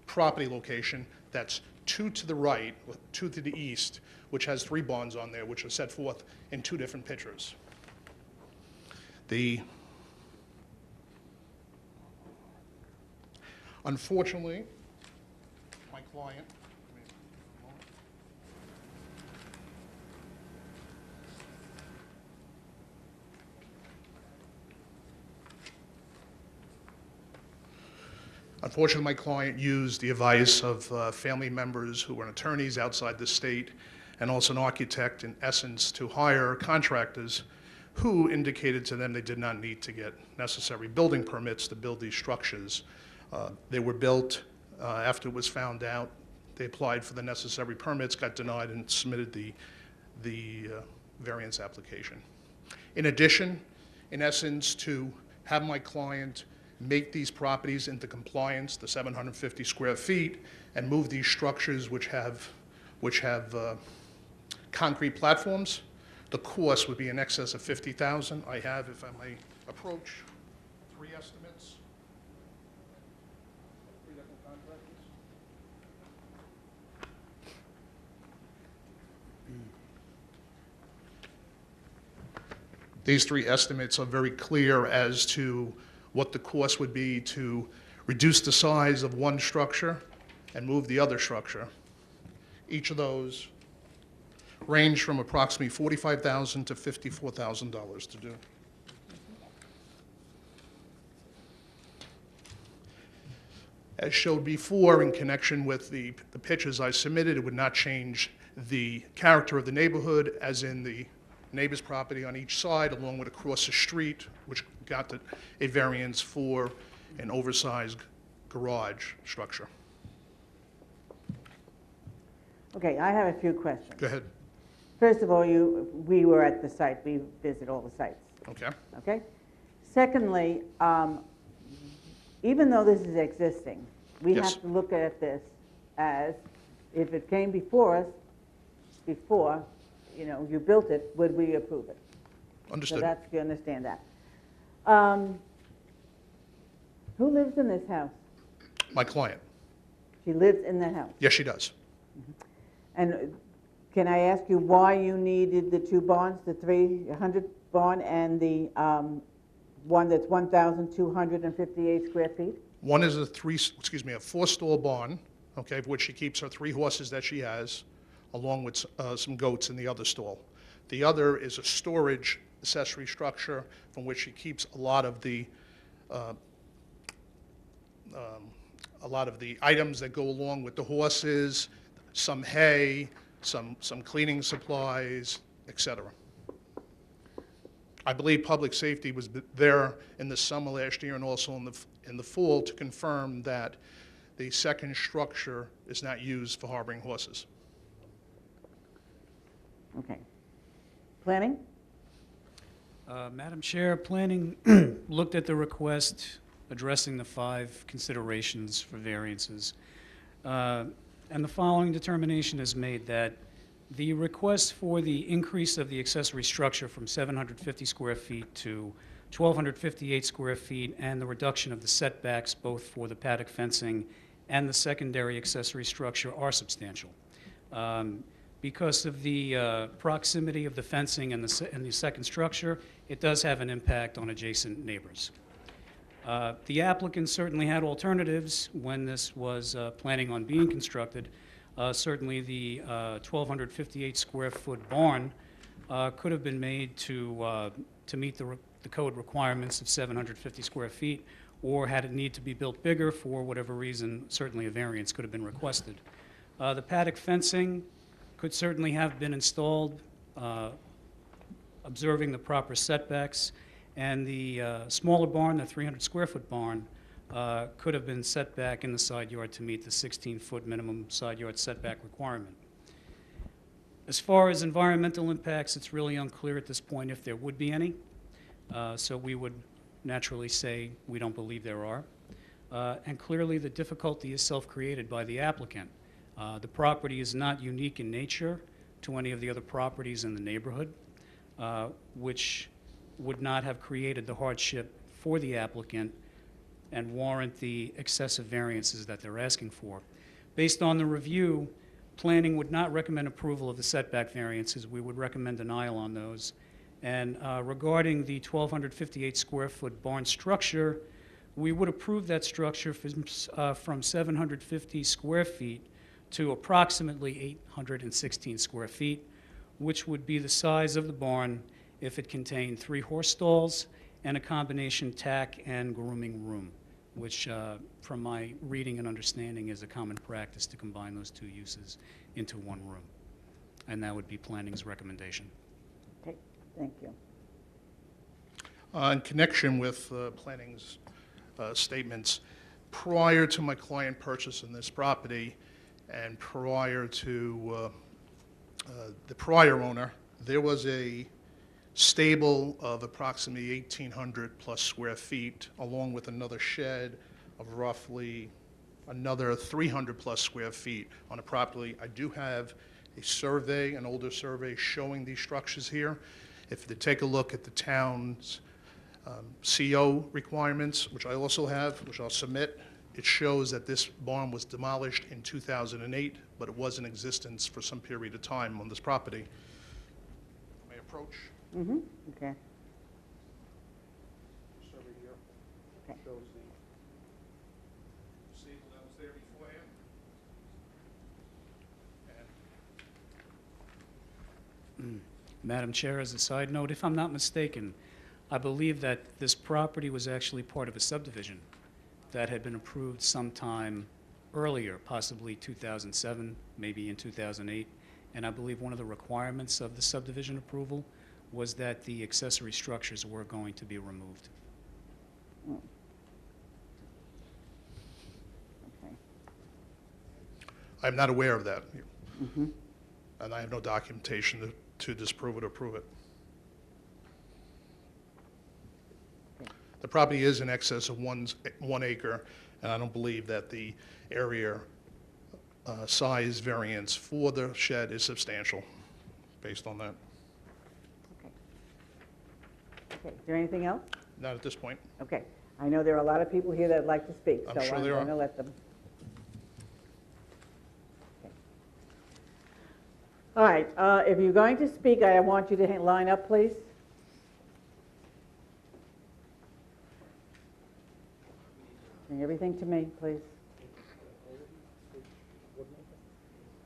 Speaker 16: property location that's 2 to the right, 2 to the east, which has 3 barns on there, which are set forth in 2 different pictures. Unfortunately, my client, used the advice of family members who were attorneys outside the state and also an architect, in essence, to hire contractors who indicated to them they did not need to get necessary building permits to build these structures. They were built after it was found out. They applied for the necessary permits, got denied, and submitted the variance application. In addition, in essence, to have my client make these properties into compliance, the 750 square feet, and move these structures which have concrete platforms, the cost would be in excess of $50,000. I have, if I may approach, 3 estimates. 3 different contractors. These 3 estimates are very clear as to what the cost would be to reduce the size of one structure and move the other structure. Each of those range from approximately $45,000 to $54,000 to do. As showed before, in connection with the pictures I submitted, it would not change the character of the neighborhood, as in the neighbor's property on each side, along with across the street, which got a variance for an oversized garage structure.
Speaker 1: Okay, I have a few questions.
Speaker 16: Go ahead.
Speaker 1: First of all, we were at the site. We visit all the sites.
Speaker 16: Okay.
Speaker 1: Okay? Secondly, even though this is existing, we
Speaker 16: Yes.
Speaker 1: have to look at this as if it came before us, before, you built it, would we approve it?
Speaker 16: Understood.
Speaker 1: So you understand that. Who lives in this house?
Speaker 16: My client.
Speaker 1: She lives in the house.
Speaker 16: Yes, she does.
Speaker 1: And can I ask you why you needed the 2 barns, the 300 barn and the one that's 1,258 square feet?
Speaker 16: One is a 4-stall barn, okay, of which she keeps her 3 horses that she has, along with some goats in the other stall. The other is a storage accessory structure from which she keeps a lot of the items that go along with the horses, some hay, some cleaning supplies, etc. I believe public safety was there in the summer last year and also in the fall to confirm that the second structure is not used for harboring horses.
Speaker 1: Okay. Planning?
Speaker 2: Madam Chair, Planning looked at the request addressing the 5 considerations for variances. And the following determination is made: that the request for the increase of the accessory structure from 750 square feet to 1,258 square feet, and the reduction of the setbacks both for the paddock fencing and the secondary accessory structure are substantial. Because of the proximity of the fencing and the second structure, it does have an impact on adjacent neighbors. The applicant certainly had alternatives when this was planning on being constructed. Certainly the 1,258 square foot barn could have been made to meet the code requirements of 750 square feet, or had it need to be built bigger for whatever reason, certainly a variance could have been requested. The paddock fencing could certainly have been installed, observing the proper setbacks, and the smaller barn, the 300 square foot barn, could have been set back in the side yard to meet the 16-foot minimum side yard setback requirement. As far as environmental impacts, it's really unclear at this point if there would be any. So we would naturally say we don't believe there are. And clearly the difficulty is self-created by the applicant. The property is not unique in nature to any of the other properties in the neighborhood, which would not have created the hardship for the applicant and warrant the excessive variances that they're asking for. Based on the review, planning would not recommend approval of the setback variances. We would recommend denial on those. And regarding the 1,258 square foot barn structure, we would approve that structure from 750 square feet to approximately 816 square feet, which would be the size of the barn if it contained 3 horse stalls and a combination tack and grooming room, which from my reading and understanding is a common practice to combine those 2 uses into 1 room. And that would be planning's recommendation.
Speaker 1: Okay, thank you.
Speaker 16: In connection with planning's statements, prior to my client purchasing this property and prior to the prior owner, there was a stable of approximately 1,800 plus square feet, along with another shed of roughly another 300 plus square feet on the property. I do have a survey, an older survey, showing these structures here. If you take a look at the town's CO requirements, which I also have, which I'll submit, it shows that this barn was demolished in 2008, but it was in existence for some period of time on this property. May I approach?
Speaker 1: Mm-hmm, okay.
Speaker 16: Survey here
Speaker 1: Okay.
Speaker 16: shows the stable that was there beforehand.
Speaker 2: Madam Chair, as a side note, if I'm not mistaken, I believe that this property was actually part of a subdivision that had been approved sometime earlier, possibly 2007, maybe in 2008. And I believe one of the requirements of the subdivision approval was that the accessory structures were going to be removed.
Speaker 1: Mm. Okay.
Speaker 16: I'm not aware of that,
Speaker 1: Mm-hmm.
Speaker 16: and I have no documentation to disprove it or prove it. The property is in excess of 1 acre, and I don't believe that the area size variance for the shed is substantial based on that.
Speaker 1: Okay, is there anything else?
Speaker 16: Not at this point.
Speaker 1: Okay, I know there are a lot of people here that would like to speak,
Speaker 16: I'm
Speaker 1: so
Speaker 16: sure
Speaker 1: I'm
Speaker 16: there
Speaker 1: going to
Speaker 16: are.
Speaker 1: let them. Okay. All right, if you're going to speak, I want you to line up, please. Bring everything to me, please.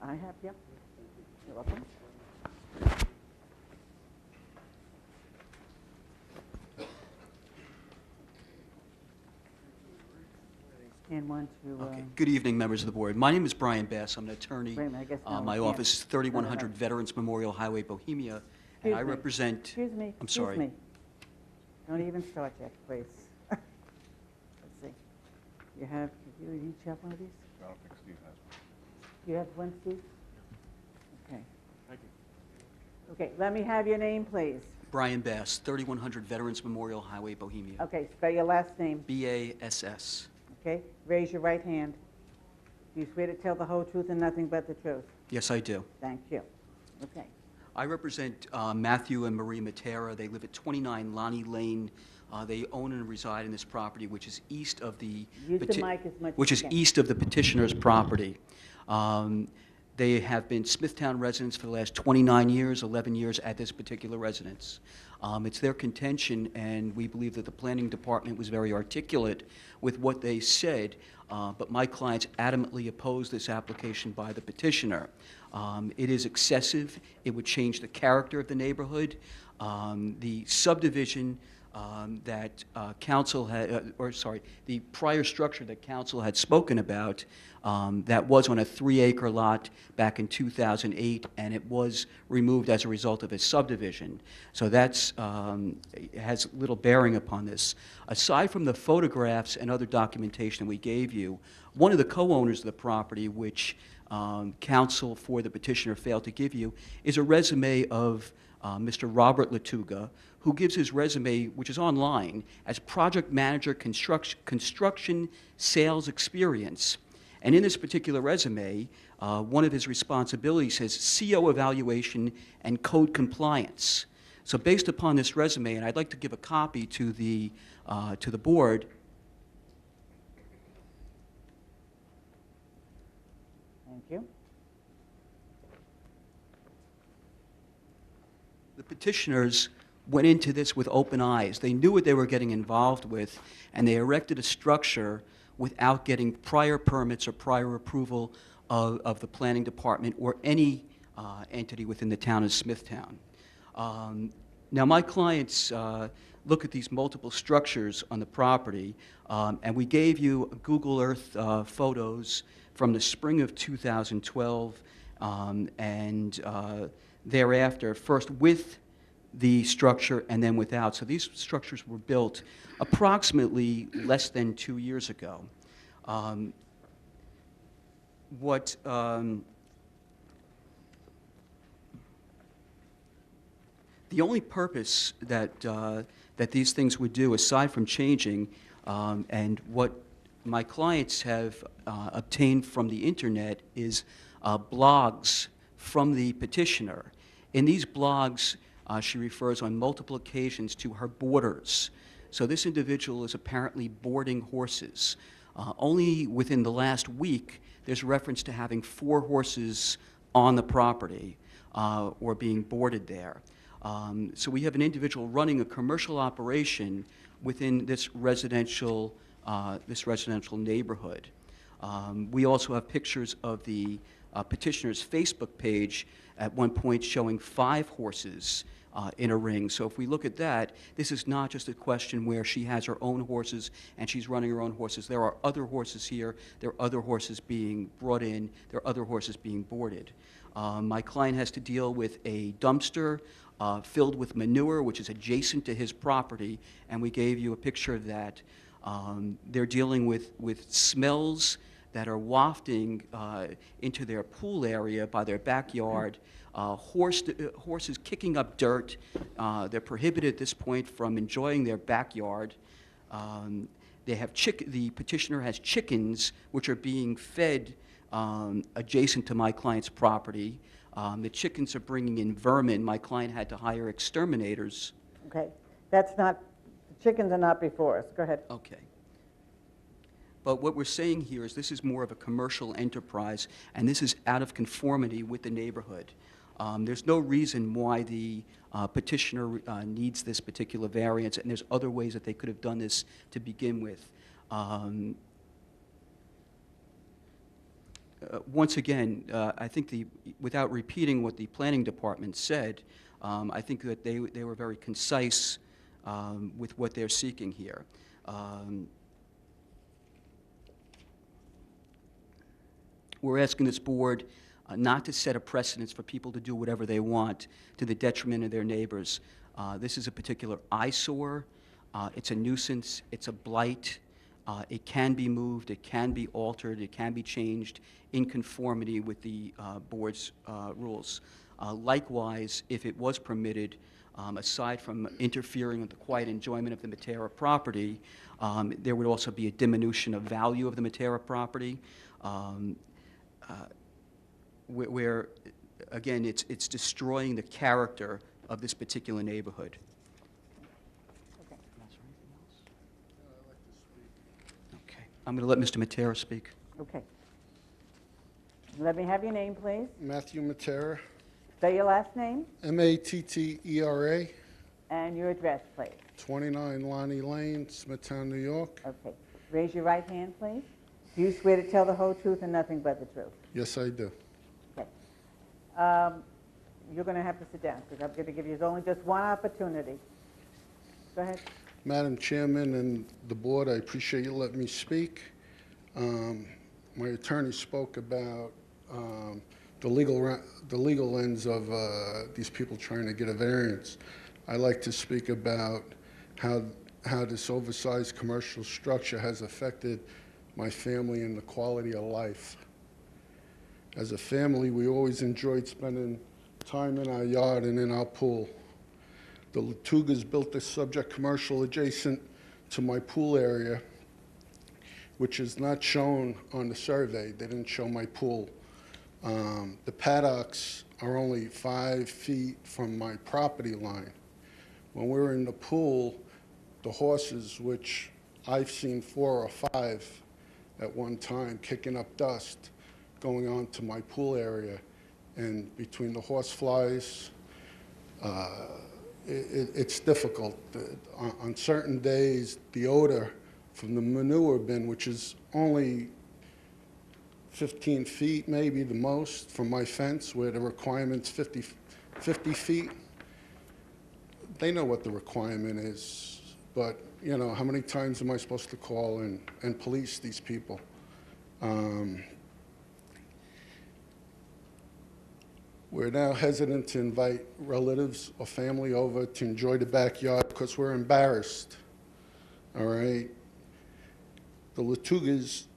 Speaker 1: I have, yeah. You're welcome. And want to...
Speaker 17: Okay. Good evening, members of the board. My name is Brian Bass. I'm an attorney.
Speaker 1: Wait a minute, I guess now
Speaker 17: My
Speaker 1: we
Speaker 17: office is
Speaker 1: can't.
Speaker 17: 3100 Veterans Memorial Highway, Bohemia, and
Speaker 1: Excuse
Speaker 17: I
Speaker 1: me.
Speaker 17: represent...
Speaker 1: Excuse me.
Speaker 17: I'm sorry.
Speaker 1: Excuse me. Don't even start yet, please. Let's see. You each have one of these?
Speaker 10: I don't think Steve has one.
Speaker 1: You have one, Steve? Okay.
Speaker 10: Thank you.
Speaker 1: Okay, let me have your name, please.
Speaker 17: Brian Bass, 3100 Veterans Memorial Highway, Bohemia.
Speaker 1: Okay, spell your last name.
Speaker 17: B-A-S-S.
Speaker 1: Okay, raise your right hand. Do you swear to tell the whole truth and nothing but the truth?
Speaker 17: Yes, I do.
Speaker 1: Thank you. Okay.
Speaker 17: I represent Matthew and Marie Matera. They live at 29 Lainie Lane. They own and reside in this property, which is east of the
Speaker 1: Use the mic as much
Speaker 17: which
Speaker 1: as
Speaker 17: is
Speaker 1: you can.
Speaker 17: east of the petitioner's property. They have been Smithtown residents for the last 29 years, 11 years at this particular residence. It's their contention, and we believe that the planning department was very articulate with what they said, but my clients adamantly opposed this application by the petitioner. It is excessive. It would change the character of the neighborhood. The subdivision that council had, the prior structure that council had spoken about, that was on a 3-acre lot back in 2008, and it was removed as a result of a subdivision. So that's has little bearing upon this. Aside from the photographs and other documentation we gave you, one of the co-owners of the property, which counsel for the petitioner failed to give you, is a resume of Mr. Robert Latuga, who gives his resume, which is online, as project manager construction sales experience. And in this particular resume, one of his responsibilities says CO evaluation and code compliance. So based upon this resume, and I'd like to give a copy to the board.
Speaker 1: Thank you.
Speaker 17: The petitioners went into this with open eyes. They knew what they were getting involved with, and they erected a structure without getting prior permits or prior approval of the planning department or any entity within the town of Smithtown. Now, my clients look at these multiple structures on the property, and we gave you Google Earth photos from the spring of 2012 and thereafter, first with the structure and then without. So these structures were built approximately less than 2 years ago. The only purpose that that these things would do, aside from changing, and what my clients have obtained from the internet, is blogs from the petitioner. In these blogs, she refers on multiple occasions to her boarders. So this individual is apparently boarding horses. Only within the last week, there's reference to having 4 horses on the property or being boarded there. So we have an individual running a commercial operation within this residential neighborhood. We also have pictures of the petitioner's Facebook page at one point showing 5 horses in a ring. So if we look at that, this is not just a question where she has her own horses and she's running her own horses. There are other horses here. There are other horses being brought in. There are other horses being boarded. My client has to deal with a dumpster filled with manure, which is adjacent to his property, and we gave you a picture of that. They're dealing with smells that are wafting into their pool area by their backyard. Horses kicking up dirt. They're prohibited at this point from enjoying their backyard. The petitioner has chickens which are being fed adjacent to my client's property. The chickens are bringing in vermin. My client had to hire exterminators.
Speaker 1: Okay, that's not, the chickens are not before us. Go ahead.
Speaker 17: Okay. But what we're saying here is this is more of a commercial enterprise, and this is out of conformity with the neighborhood. There's no reason why the petitioner needs this particular variance, and there's other ways that they could have done this to begin with. Once again, I think without repeating what the planning department said, I think that they were very concise with what they're seeking here. We're asking this board not to set a precedence for people to do whatever they want to the detriment of their neighbors. This is a particular eyesore. It's a nuisance. It's a blight. It can be moved. It can be altered. It can be changed in conformity with the board's rules. Likewise, if it was permitted, aside from interfering with the quiet enjoyment of the Matera property, there would also be a diminution of value of the Matera property, where, again, it's destroying the character of this particular neighborhood. Okay. I'm going to let Mr. Matera speak.
Speaker 1: Okay. Let me have your name, please.
Speaker 18: Matthew Matera,
Speaker 1: Spell your last name
Speaker 18: Mattera,
Speaker 1: and your address, please.
Speaker 18: 29 Lainie Lane, Smithtown, New York.
Speaker 1: Okay. Raise your right hand, please. Do you swear to tell the whole truth and nothing but the truth?
Speaker 18: Yes, I do.
Speaker 1: Okay. You're going to have to sit down because I'm going to give you only just one opportunity. Go ahead.
Speaker 18: Madam Chairman and the board, I appreciate you letting me speak. My attorney spoke about the legal ends of these people trying to get a variance. I like to speak about how this oversized commercial structure has affected my family and the quality of life. As a family, we always enjoyed spending time in our yard and in our pool. The Latugas built this subject commercial adjacent to my pool area, which is not shown on the survey. They didn't show my pool. The paddocks are only 5 feet from my property line. When we're in the pool, the horses, which I've seen 4 or 5 at one time, kicking up dust, going on to my pool area. And between the horse flies, it's difficult. On certain days, the odor from the manure bin, which is only 15 feet, maybe the most, from my fence, where the requirement's 50 feet. They know what the requirement is, but, you know, how many times am I supposed to call and police these people? We're now hesitant to invite relatives or family over to enjoy the backyard because we're embarrassed, all right? The Latugas,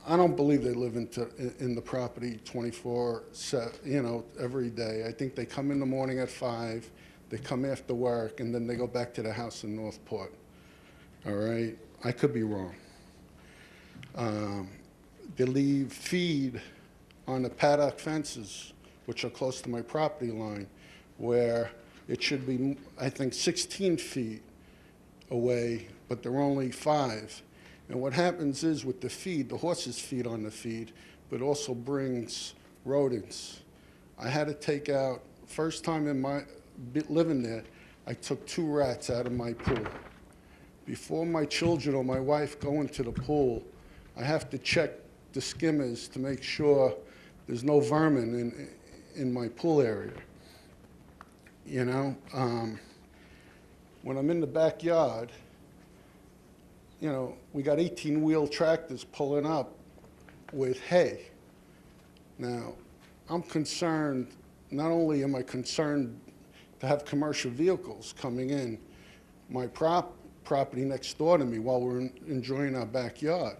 Speaker 18: I don't believe they live in the property 24/7, you know, every day. I think they come in the morning at 5, they come after work, and then they go back to the house in Northport, all right? I could be wrong. They leave feed on the paddock fences, which are close to my property line, where it should be, I think, 16 feet away, but they're only 5. And what happens is with the feed, the horses feed on the feed, but it also brings rodents. I had to take out, first time in my living there, I took 2 rats out of my pool. Before my children or my wife go into the pool, I have to check the skimmers to make sure there's no vermin in my pool area. You know, when I'm in the backyard, you know, we got 18-wheel tractors pulling up with hay. Now, I'm concerned, not only am I concerned to have commercial vehicles coming in my property next door to me while we're enjoying our backyard,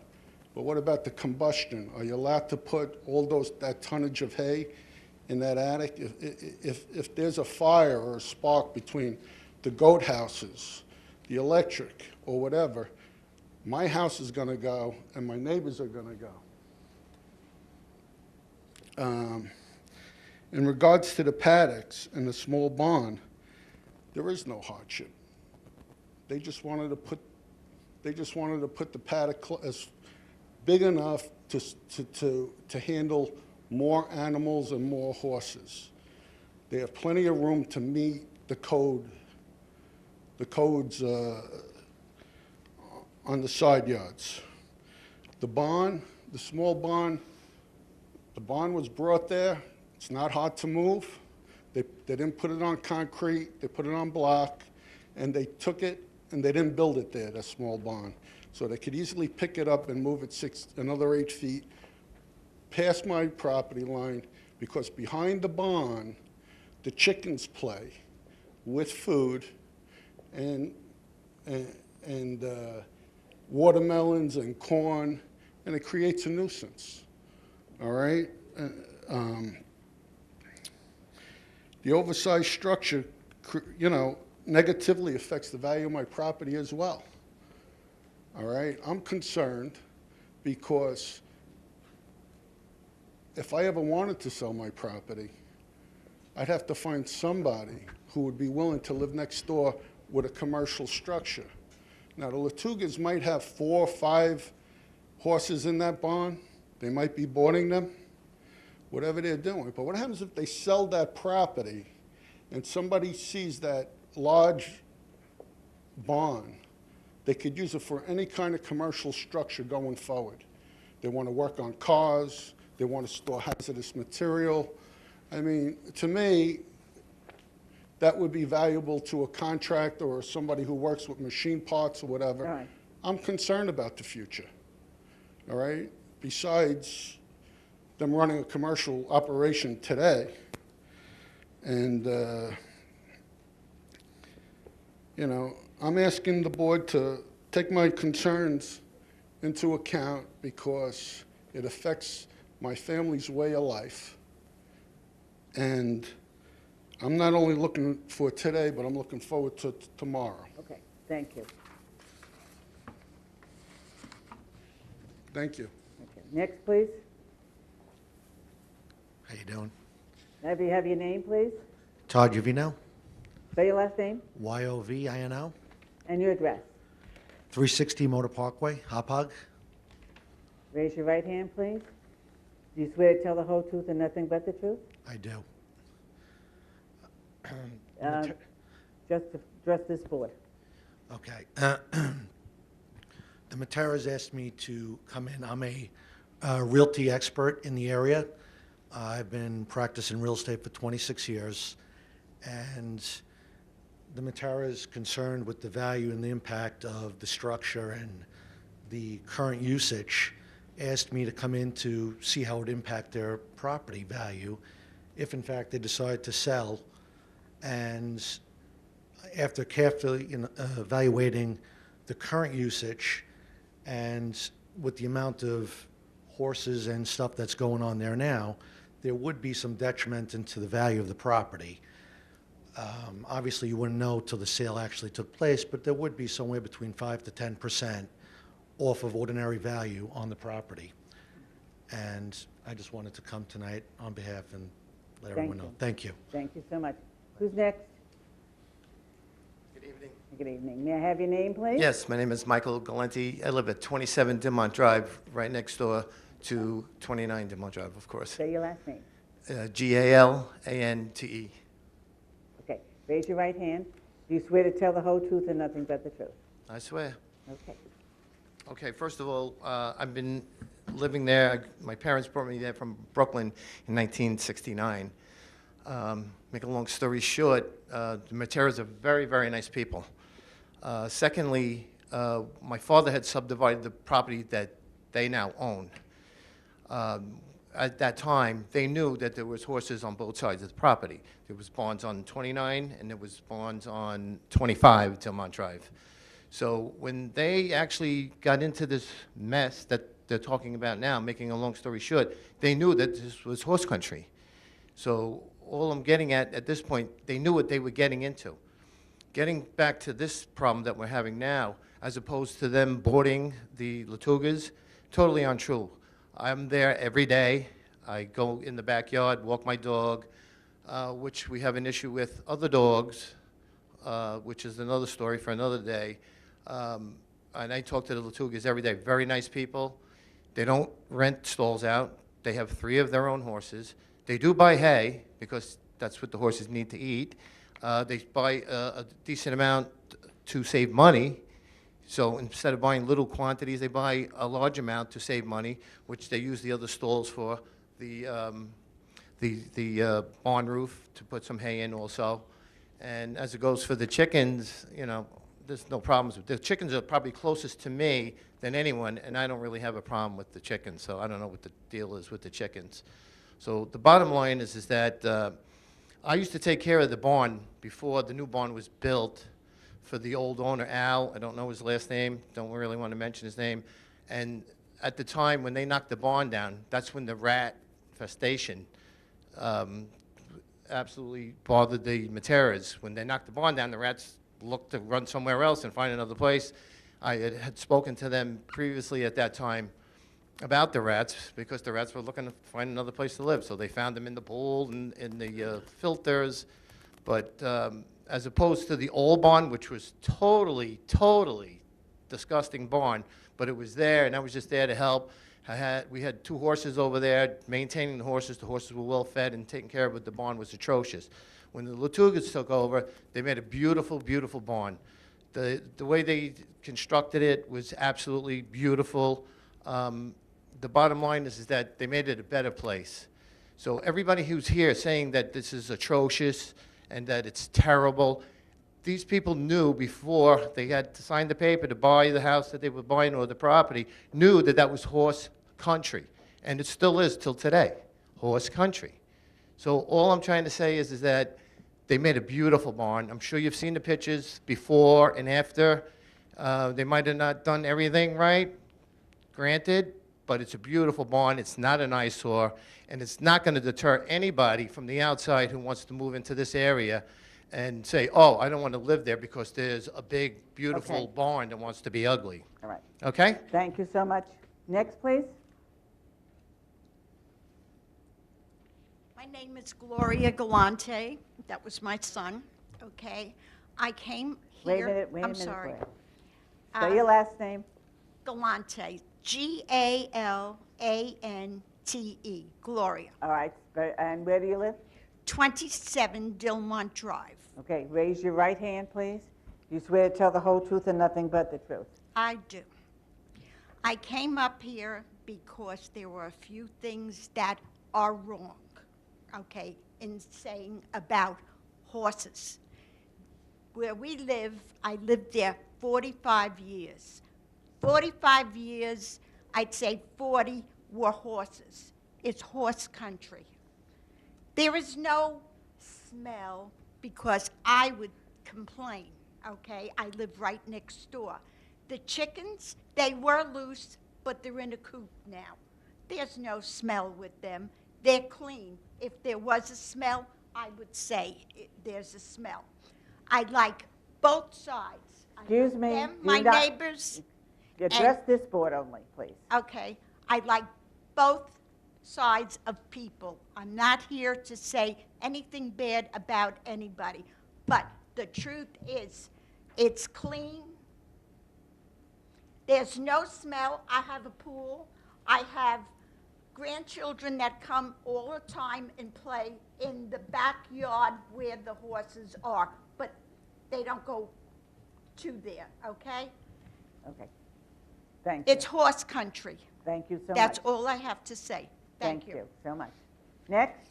Speaker 18: but what about the combustion? Are you allowed to put all that tonnage of hay in that attic? If there's a fire or a spark between the goat houses, the electric, or whatever, my house is going to go and my neighbors are going to go. In regards to the paddocks and the small barn, there is no hardship. They just wanted to put the paddock as big enough to handle more animals and more horses. They have plenty of room to meet the codes on the side yards. The barn, the small barn, the barn was brought there. It's not hard to move. They didn't put it on concrete, they put it on block, and they took it and they didn't build it there, that small barn. So they could easily pick it up and move it another 8 feet past my property line, because behind the barn, the chickens play with food and watermelons and corn, and it creates a nuisance, all right? The oversized structure you know, negatively affects the value of my property as well. All right? I'm concerned because if I ever wanted to sell my property, I'd have to find somebody who would be willing to live next door with a commercial structure. Now, the Latugas might have 4 or 5 horses in that barn. They might be boarding them, whatever they're doing. But what happens if they sell that property and somebody sees that large barn? They could use it for any kind of commercial structure going forward. They want to work on cars. They want to store hazardous material. I mean, to me, that would be valuable to a contractor or somebody who works with machine parts or whatever.
Speaker 1: Right.
Speaker 18: I'm concerned about the future, all right? Besides them running a commercial operation today. And, you know, I'm asking the board to take my concerns into account because it affects my family's way of life. And I'm not only looking for today, but I'm looking forward to tomorrow.
Speaker 1: Okay, thank you.
Speaker 18: Thank you.
Speaker 1: Okay. Next, please.
Speaker 19: How you doing?
Speaker 1: Have your name, please?
Speaker 19: Todd Uvino,
Speaker 1: Spell your last name
Speaker 19: Yovino,
Speaker 1: and your address.
Speaker 19: 360 Motor Parkway, Hauppauge.
Speaker 1: Raise your right hand, please. Do you swear to tell the whole truth and nothing but the truth?
Speaker 19: I do.
Speaker 1: Just to address this board.
Speaker 19: Okay. The Matera's asked me to come in. I'm a realty expert in the area. I've been practicing real estate for 26 years, and the Matera is concerned with the value and the impact of the structure and the current usage. Asked me to come in to see how it would impact their property value if, in fact, they decide to sell. And after carefully evaluating the current usage and with the amount of horses and stuff that's going on there now, there would be some detriment into the value of the property. Obviously, you wouldn't know till the sale actually took place, but there would be somewhere between 5 to 10% off of ordinary value on the property. And I just wanted to come tonight on behalf and let everyone know. Thank you.
Speaker 1: Thank you so much. Who's next?
Speaker 20: Good evening.
Speaker 1: Good evening. May I have your name, please?
Speaker 20: Yes, my name is Michael Galenti. I live at 27 Dimont Drive, right next door to 29 Dimont Drive, of course.
Speaker 1: Say your last name.
Speaker 20: Galante.
Speaker 1: Okay. Raise your right hand. Do you swear to tell the whole truth and nothing but the truth?
Speaker 20: I swear.
Speaker 1: Okay.
Speaker 20: Okay, first of all, I've been living there. My parents brought me there from Brooklyn in 1969. Make a long story short, the Materas are very, very nice people. Secondly, my father had subdivided the property that they now own. At that time, they knew that there was horses on both sides of the property. There was barns on 29 and there was barns on 25 Dimont Drive. So when they actually got into this mess that they're talking about now, making a long story short, they knew that this was horse country. So all I'm getting at this point, they knew what they were getting into. Getting back to this problem that we're having now, as opposed to them boarding the Latugas, totally untrue. I'm there every day. I go in the backyard, walk my dog, which we have an issue with other dogs, which is another story for another day. And I talk to the Latugas every day. Very nice people. They don't rent stalls out. They have 3 of their own horses. They do buy hay because that's what the horses need to eat. They buy a decent amount to save money. So instead of buying little quantities, they buy a large amount to save money, which they use the other stalls for, the barn roof to put some hay in also. And as it goes for the chickens, you know, there's no problems. The chickens are probably closest to me than anyone, and I don't really have a problem with the chickens, so I don't know what the deal is with the chickens. So the bottom line is that I used to take care of the barn before the new barn was built for the old owner, Al. I don't know his last name, don't really want to mention his name. And at the time when they knocked the barn down, that's when the rat infestation absolutely bothered the Materas. When they knocked the barn down, the rats looked to run somewhere else and find another place. I had spoken to them previously at that time about the rats, because the rats were looking to find another place to live. So they found them in the pool and in the filters. But as opposed to the old barn, which was totally disgusting barn, but it was there, and I was just there to help. We had 2 horses over there, maintaining the horses. The horses were well fed and taken care of, but the barn was atrocious. When the Latugas took over, they made a beautiful, beautiful barn. The way they constructed it was absolutely beautiful. The bottom line is that they made it a better place. So everybody who's here saying that this is atrocious and that it's terrible, these people knew before they had to sign the paper to buy the house that they were buying or the property, knew that that was horse country. And it still is till today, horse country. So all I'm trying to say is that they made a beautiful barn. I'm sure you've seen the pictures before and after. They might have not done everything right, granted, but it's a beautiful barn. It's not an eyesore, and it's not going to deter anybody from the outside who wants to move into this area and say, oh, I don't want to live there because there's a big, beautiful barn that wants to be ugly.
Speaker 1: All right.
Speaker 20: Okay?
Speaker 1: Thank you so much. Next, please.
Speaker 21: My name is Gloria Gallante. That was my son, okay? I came here.
Speaker 1: Wait a minute,
Speaker 21: I'm sorry.
Speaker 1: Say your last name.
Speaker 21: Galante, Galante, Gloria.
Speaker 1: All right, and where do you live?
Speaker 21: 27 Dilmont Drive.
Speaker 1: Okay, raise your right hand, please. You swear to tell the whole truth and nothing but the truth?
Speaker 21: I do. I came up here because there were a few things that are wrong, okay, in saying about horses. Where we live, I lived there 45 years. 45 years, I'd say 40 were horses. It's horse country. There is no smell because I would complain, okay? I live right next door. The chickens, they were loose, but they're in a coop now. There's no smell with them. They're clean. If there was a smell, I would say there's a smell. I like both sides.
Speaker 1: Excuse me.
Speaker 21: Them, my neighbors.
Speaker 1: Address this board only, please.
Speaker 21: Okay. I like both sides of people. I'm not here to say anything bad about anybody. But the truth is, it's clean. There's no smell. I have a pool. I have grandchildren that come all the time and play in the backyard where the horses are. But they don't go to there, okay?
Speaker 1: Okay. Thank you.
Speaker 21: It's horse country.
Speaker 1: Thank you so much.
Speaker 21: That's all I have to say. Thank you.
Speaker 1: Thank you so much. Next.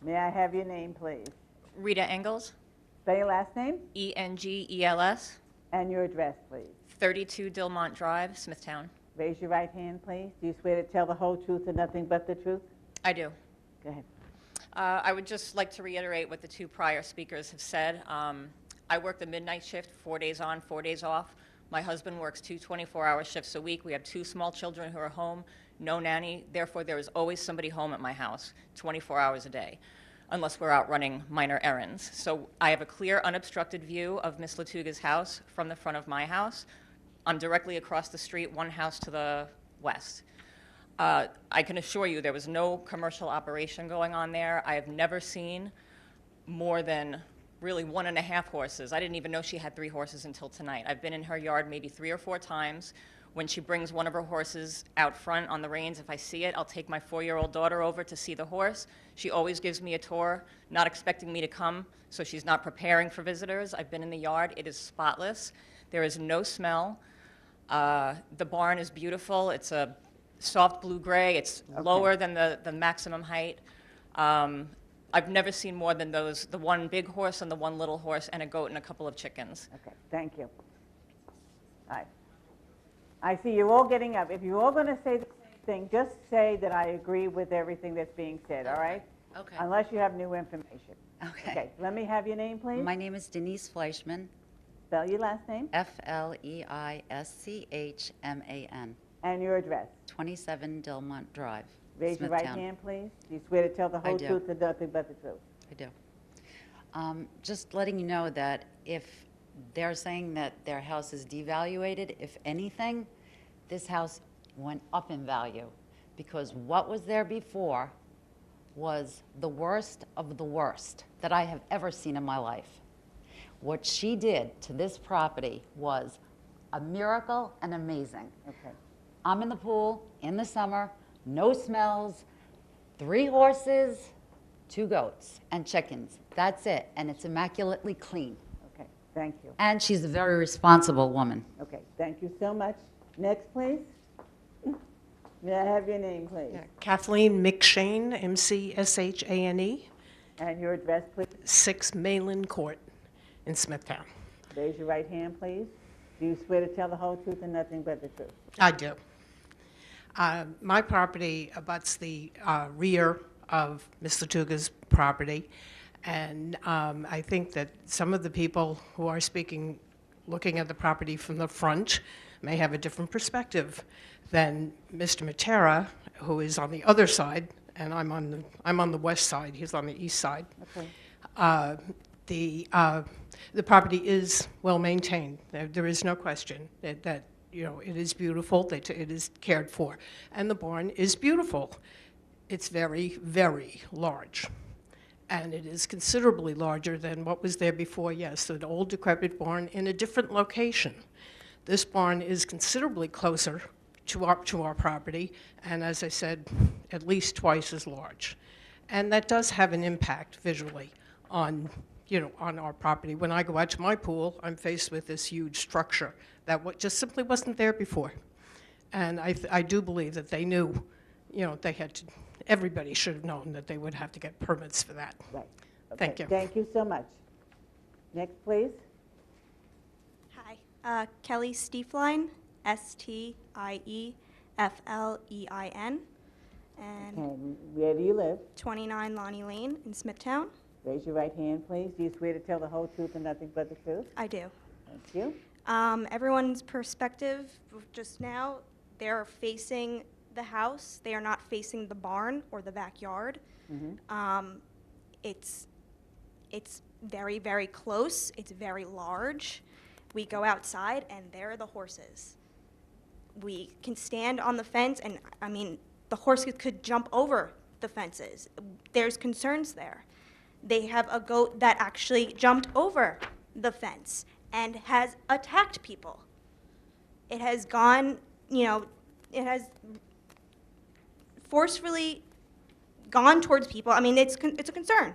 Speaker 1: May I have your name, please?
Speaker 22: Rita Engels.
Speaker 1: Spell your last name.
Speaker 22: E-N-G-E-L-S.
Speaker 1: And your address, please.
Speaker 22: 32 Dilmont Drive, Smithtown.
Speaker 1: Raise your right hand, please. Do you swear to tell the whole truth and nothing but the truth?
Speaker 22: I do.
Speaker 1: Go ahead.
Speaker 22: I would just like to reiterate what the 2 prior speakers have said. I work the midnight shift, 4 days on, 4 days off. My husband works 2 24-hour shifts a week. We have 2 small children who are home, no nanny. Therefore, there is always somebody home at my house 24 hours a day, unless we're out running minor errands. So I have a clear, unobstructed view of Miss Latuga's house from the front of my house. I'm directly across the street, 1 house to the west. I can assure you there was no commercial operation going on there. I have never seen more than really 1.5 horses. I didn't even know she had 3 horses until tonight. I've been in her yard maybe 3 or 4 times. When she brings one of her horses out front on the reins, if I see it, I'll take my 4-year-old daughter over to see the horse. She always gives me a tour, not expecting me to come, so she's not preparing for visitors. I've been in the yard. It is spotless. There is no smell. The barn is beautiful. It's a soft blue-gray. It's lower than the maximum height. I've never seen more than those, the 1 big horse and the 1 little horse and a goat and a couple of chickens.
Speaker 1: Okay, thank you. All right. I see you're all getting up. If you're all going to say the same thing, just say that I agree with everything that's being said, all right?
Speaker 23: Okay.
Speaker 1: Unless you have new information.
Speaker 23: Okay.
Speaker 1: Okay, let me have your name, please.
Speaker 23: My name is Denise Fleischman.
Speaker 1: Spell your last name.
Speaker 23: F-L-E-I-S-C-H-M-A-N.
Speaker 1: And your address.
Speaker 23: 27 Dilmont Drive.
Speaker 1: Raise your right
Speaker 3: Smithtown.
Speaker 1: hand, please. Do you swear to tell the
Speaker 3: I
Speaker 1: whole
Speaker 3: do.
Speaker 1: truth and nothing but the truth?
Speaker 3: I do. Just letting you know that if they're saying that their house is devaluated, if anything, this house went up in value because what was there before was the worst of the worst that I have ever seen in my life. What she did to this property was a miracle and amazing.
Speaker 1: Okay.
Speaker 3: I'm in the pool in the summer, no smells, 3 horses, 2 goats, and chickens. That's it, and it's immaculately clean.
Speaker 1: Okay, thank you.
Speaker 3: And she's a very responsible woman.
Speaker 1: Okay, thank you so much. Next, please. May I have your name, please?
Speaker 7: Kathleen McShane, M-C-S-H-A-N-E.
Speaker 1: And your address, please?
Speaker 7: 6 Mainland Court in Smithtown.
Speaker 1: Raise your right hand, please. Do you swear to tell the whole truth and nothing but the truth?
Speaker 7: I do. My property abuts the rear of Mr. Tuga's property, and I think that some of the people who are speaking, looking at the property from the front, may have a different perspective than Mr. Matera, who is on the other side, and I'm on the west side. He's on the east side.
Speaker 1: Okay.
Speaker 7: The property is well maintained. There is no question that you know, it is beautiful, that it is cared for. And the barn is beautiful. It's very, very large. And it is considerably larger than what was there before. Yes, an old decrepit barn in a different location. This barn is considerably closer to our property, and as I said, at least twice as large. And that does have an impact visually on, you know, on our property. When I go out to my pool, I'm faced with this huge structure that just simply wasn't there before. And I do believe that they knew, you know, they had to, everybody should have known that they would have to get permits for that.
Speaker 1: Right. Okay.
Speaker 7: Thank you.
Speaker 1: Thank you so much. Next, please.
Speaker 8: Hi, Kelly Stieflein, S-T-I-E-F-L-E-I-N. And
Speaker 1: Okay, where do you live?
Speaker 8: 29 Lainie Lane in Smithtown.
Speaker 1: Raise your right hand, please. Do you swear to tell the whole truth and nothing but the truth?
Speaker 8: I do.
Speaker 1: Thank you.
Speaker 8: Everyone's perspective just now, they're facing the house. They are not facing the barn or the backyard. It's very, very close. It's very large. We go outside, and there are the horses. We can stand on the fence, and I mean, the horses could jump over the fences. There's concerns there. They have a goat that actually jumped over the fence and has attacked people. It has gone, you know, it has forcefully gone towards people. I mean, it's a concern.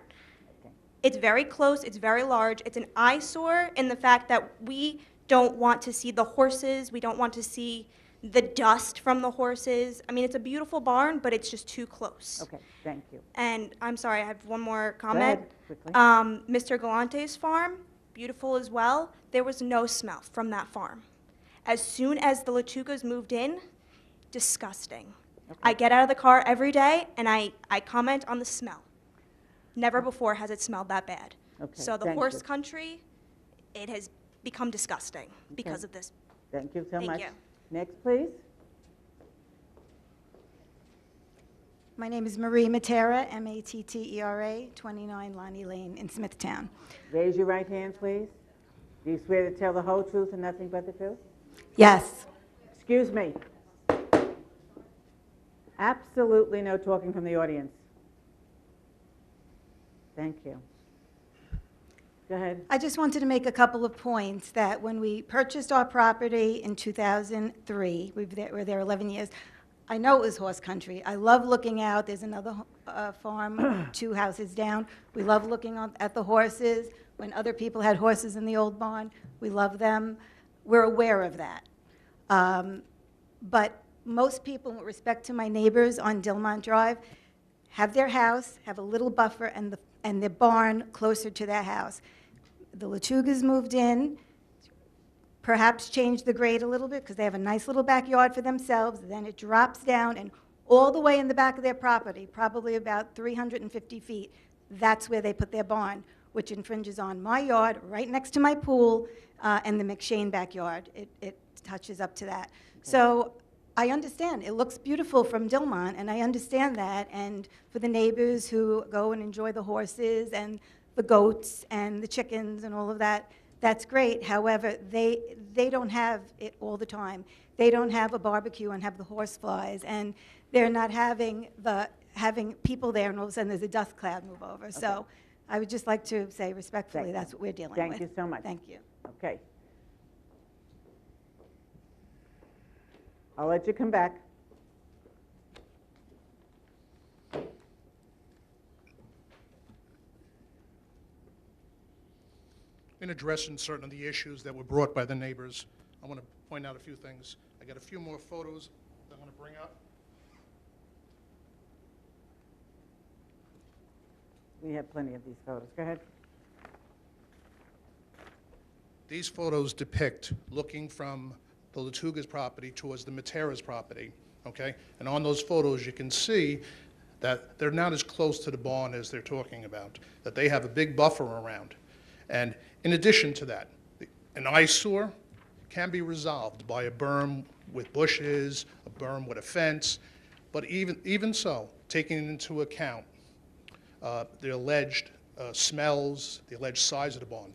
Speaker 8: It's very close, it's very large, it's an eyesore in the fact that we don't want to see the horses, we don't want to see the dust from the horses. I mean, it's a beautiful barn, but it's just too close.
Speaker 1: Okay, thank you.
Speaker 8: And I'm sorry, I have one more comment.
Speaker 1: ahead, quickly.
Speaker 8: Mr. Galante's farm, beautiful as well. There was no smell from that farm. As soon as the Latugas moved in, disgusting. I get out of the car every day, and I comment on the smell. Never before has it smelled that bad.
Speaker 1: Okay,
Speaker 8: So the
Speaker 1: thank
Speaker 8: horse
Speaker 1: you.
Speaker 8: country, it has become disgusting because of this.
Speaker 1: Thank you so
Speaker 8: Thank
Speaker 1: much.
Speaker 8: you.
Speaker 1: Next, please.
Speaker 24: My name is Marie Matera, M-A-T-T-E-R-A, 29 Lainie Lane in Smithtown.
Speaker 1: Raise your right hand, please. Do you swear to tell the whole truth and nothing but the truth?
Speaker 24: Yes.
Speaker 1: Excuse me. Absolutely no talking from the audience. Thank you. Go ahead.
Speaker 24: I just wanted to make a couple of points that when we purchased our property in 2003, we were there 11 years, I know it was horse country. I love looking out. There's another farm 2 houses down. We love looking at the horses. When other people had horses in the old barn, we love them. We're aware of that. But most people, with respect to my neighbors on Dilmont Drive, have their house, have a little buffer, and their barn closer to their house. The Latugas moved in, perhaps changed the grade a little bit because they have a nice little backyard for themselves. Then it drops down, and all the way in the back of their property, probably about 350 feet, that's where they put their barn, which infringes on my yard, right next to my pool, and the McShane backyard. It touches up to that. So I understand, it looks beautiful from Dilmont, and I understand that, and for the neighbors who go and enjoy the horses and the goats and the chickens and all of that, that's great. However, they don't have it all the time. They don't have a barbecue and have the horse flies, and they're not having people there, and all of a sudden there's a dust cloud move over. So I would just like to say respectfully, that's what we're dealing with.
Speaker 1: Thank you so much.
Speaker 24: Thank you.
Speaker 1: Okay. I'll let you come back.
Speaker 16: In addressing certain of the issues that were brought by the neighbors, I want to point out a few things. I got a few more photos that I want to bring up.
Speaker 1: We have plenty of these photos. Go ahead.
Speaker 16: These photos depict looking from the Latuga's property towards the Matera's property, okay? And on those photos, you can see that they're not as close to the barn as they're talking about, that they have a big buffer around. And in addition to that, an eyesore can be resolved by a berm with bushes, a berm with a fence, but even so, taking into account the alleged smells, the alleged size of the barn,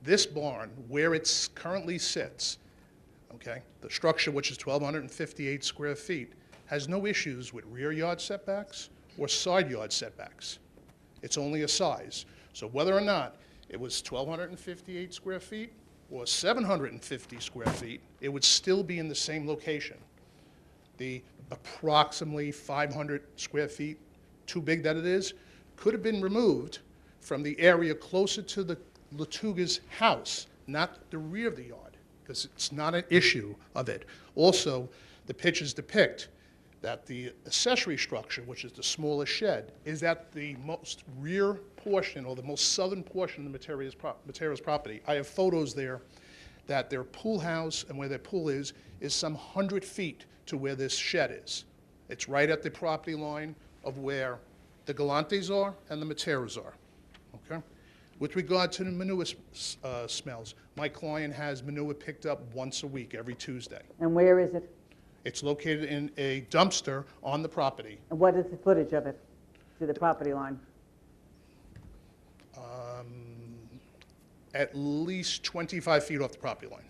Speaker 16: this barn, where it currently sits, okay, the structure, which is 1,258 square feet, has no issues with rear yard setbacks or side yard setbacks. It's only a size. So whether or not it was 1,258 square feet or 750 square feet, it would still be in the same location. The approximately 500 square feet, too big that it is, could have been removed from the area closer to the Latuga's house, not the rear of the yard, because it's not an issue of it. Also, the pictures depict that the accessory structure, which is the smallest shed, is at the most rear portion or the most southern portion of the Matera's property. I have photos there that their pool house and where their pool is some 100 feet to where this shed is. It's right at the property line of where the Galantes are and the Materas are, okay? With regard to the manure smells, my client has manure picked up once a week, every Tuesday.
Speaker 1: And where is it?
Speaker 16: It's located in a dumpster on the property.
Speaker 1: And what is the footage of it to the property line?
Speaker 16: At least 25 feet off the property line.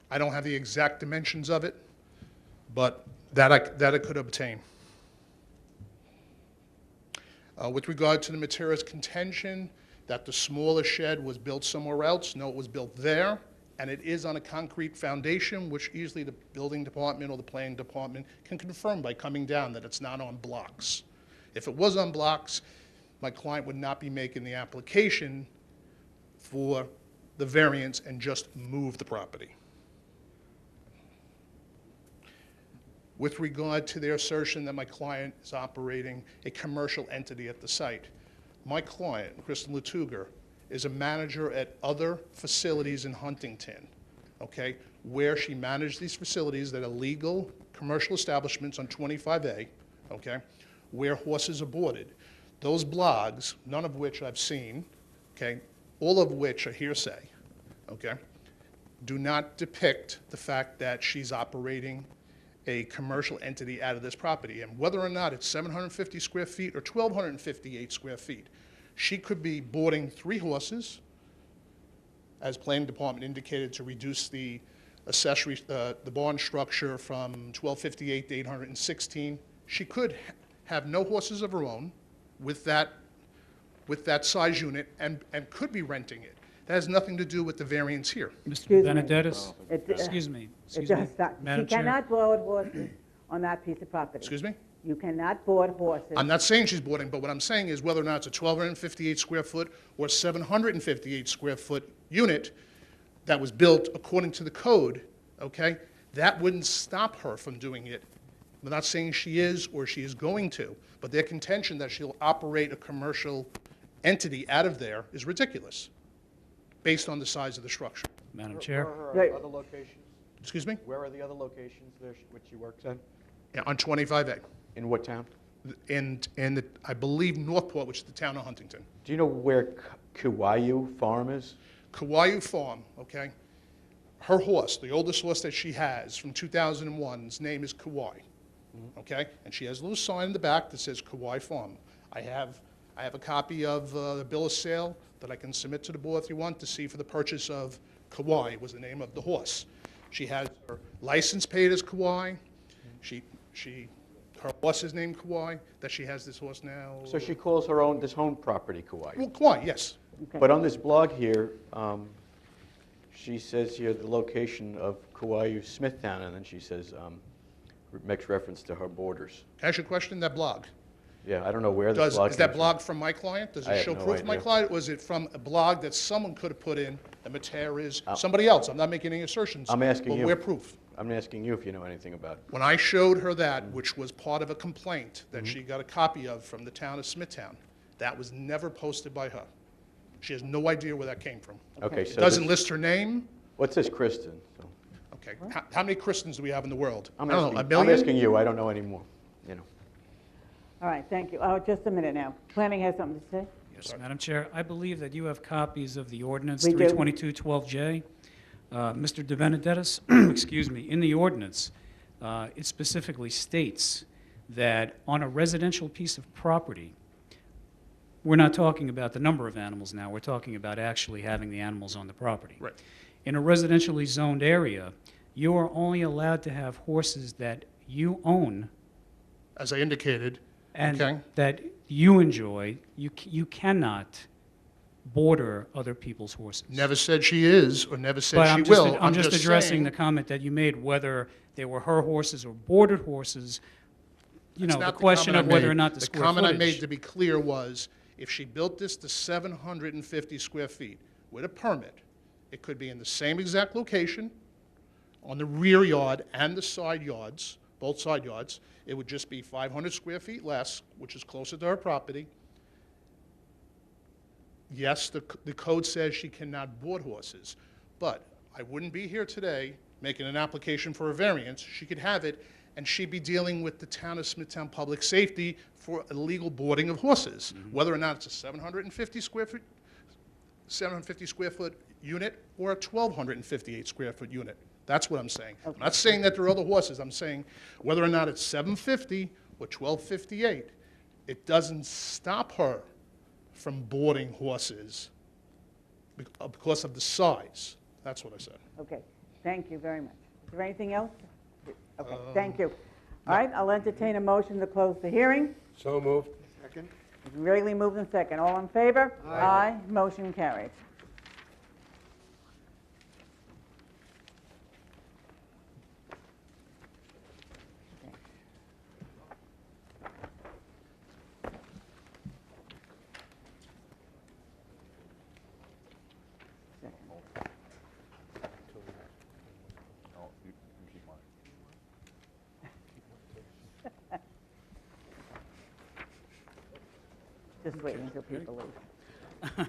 Speaker 16: I don't have the exact dimensions of it, but that I could obtain. With regard to the Matera's contention that the smaller shed was built somewhere else, no, it was built there, and it is on a concrete foundation, which easily the building department or the planning department can confirm by coming down that it's not on blocks. If it was on blocks, my client would not be making the application for the variance and just move the property. With regard to their assertion that my client is operating a commercial entity at the site, my client, Kristen Latuga, is a manager at other facilities in Huntington, okay, where she managed these facilities that are legal commercial establishments on 25A, okay, where horses are boarded. Those blogs, none of which I've seen, okay, all of which are hearsay, okay, do not depict the fact that she's operating a commercial entity out of this property. And whether or not it's 750 square feet or 1,258 square feet, she could be boarding 3 horses, as planning department indicated, to reduce the accessory, the barn structure from 1,258 to 816. She could have no horses of her own with that size unit and could be renting it. That has nothing to do with the variance here.
Speaker 2: Mr. Beneditus, excuse me.
Speaker 1: It does not.
Speaker 2: Madam
Speaker 1: You
Speaker 2: Chair.
Speaker 1: cannot board horses on that piece of property.
Speaker 16: Excuse me?
Speaker 1: You cannot board horses.
Speaker 16: I'm not saying she's boarding, but what I'm saying is whether or not it's a 1,258 square foot or 758 square foot unit that was built according to the code, okay, that wouldn't stop her from doing it. I'm not saying she is or she is going to, but their contention that she'll operate a commercial entity out of there is ridiculous, based on the size of the structure.
Speaker 2: Madam Chair.
Speaker 9: Where are other locations?
Speaker 16: Excuse me?
Speaker 9: Where are the other locations there which she works in?
Speaker 16: Yeah, on 25A.
Speaker 9: In what town?
Speaker 16: In the, I believe, Northport, which is the town of Huntington.
Speaker 9: Do you know where Kiwayu Farm is?
Speaker 16: Kiwayu Farm, okay? her horse, the oldest horse that she has from 2001's name is Kauai, okay? And she has a little sign in the back that says Kauai Farm. I have a copy of the bill of sale that I can submit to the board if you want to see for the purchase of Kauai was the name of the horse. She has her license paid as Kauai. Her horse is named Kauai, that she has this horse now.
Speaker 9: So she calls her own, this home property Kauai?
Speaker 16: Well, Kauai, yes.
Speaker 1: Okay.
Speaker 9: But on this blog here, she says here the location of Kauai, Smithtown, and then she says, makes reference to her borders.
Speaker 16: Can I ask you a question, that blog?
Speaker 9: Yeah, I don't know where this blog
Speaker 16: Is that
Speaker 9: came
Speaker 16: blog from my client? Does
Speaker 9: I
Speaker 16: it
Speaker 9: have
Speaker 16: show
Speaker 9: no
Speaker 16: proof of my
Speaker 9: idea.
Speaker 16: client? Was it from a blog that someone could have put in, that Matera is, somebody else? I'm not making any assertions.
Speaker 9: I'm asking
Speaker 16: but
Speaker 9: you.
Speaker 16: where proof?
Speaker 9: I'm asking you if you know anything about it.
Speaker 16: When I showed her that, which was part of a complaint that she got a copy of from the town of Smithtown, that was never posted by her. She has no idea where that came from.
Speaker 9: Okay,
Speaker 16: It
Speaker 9: so
Speaker 16: doesn't
Speaker 9: this-
Speaker 16: list her name.
Speaker 9: What's this Kristen? So,
Speaker 16: Okay, how many Kristens do we have in the world?
Speaker 9: I'm
Speaker 16: I don't
Speaker 9: asking,
Speaker 16: know, a million?
Speaker 9: I'm asking you. I don't know anymore. You know.
Speaker 1: All right, thank you. Oh, just a minute now. Planning has something to say?
Speaker 2: Yes, Madam Chair, I believe that you have copies of the ordinance
Speaker 1: We do.
Speaker 2: 32212J. Mr. D Beneditus, excuse me, in the ordinance, it specifically states that on a residential piece of property, we're not talking about the number of animals now, we're talking about actually having the animals on the property.
Speaker 16: Right.
Speaker 2: In a residentially zoned area, you are only allowed to have horses that you own
Speaker 16: As I indicated,
Speaker 2: and
Speaker 16: okay?
Speaker 2: that you enjoy. You cannot border other people's horses.
Speaker 16: Never said she is, or never said
Speaker 2: But
Speaker 16: she
Speaker 2: I'm
Speaker 16: will.
Speaker 2: just, I'm just addressing
Speaker 16: saying-
Speaker 2: the comment that you made, whether they were her horses or bordered horses. You
Speaker 16: That's
Speaker 2: know, the
Speaker 16: not
Speaker 2: question
Speaker 16: comment
Speaker 2: of
Speaker 16: I
Speaker 2: whether
Speaker 16: made.
Speaker 2: or not the square
Speaker 16: comment I made,
Speaker 2: footage.
Speaker 16: to be clear, was if she built this to 750 square feet with a permit, it could be in the same exact location, on the rear yard and the side yards, both side yards. It would just be 500 square feet less, which is closer to her property. Yes, the code says she cannot board horses, but I wouldn't be here today making an application for a variance. She could have it, and she'd be dealing with the town of Smithtown Public Safety for illegal boarding of horses, whether or not it's a 750 square foot unit or a 1,258 square foot unit. That's what I'm saying. I'm not saying that there are other horses. I'm saying whether or not it's 750 or 1,258, it doesn't stop her from boarding horses because of the size. That's what I said.
Speaker 1: Okay, thank you very much. Is there anything else? Okay, thank you. All right, I'll entertain a motion to close the hearing.
Speaker 18: So moved. Second.
Speaker 1: Really moved in second. All in favor? Aye. Motion carried.
Speaker 10: Oh, you can keep mine.
Speaker 1: Just wait until people leave.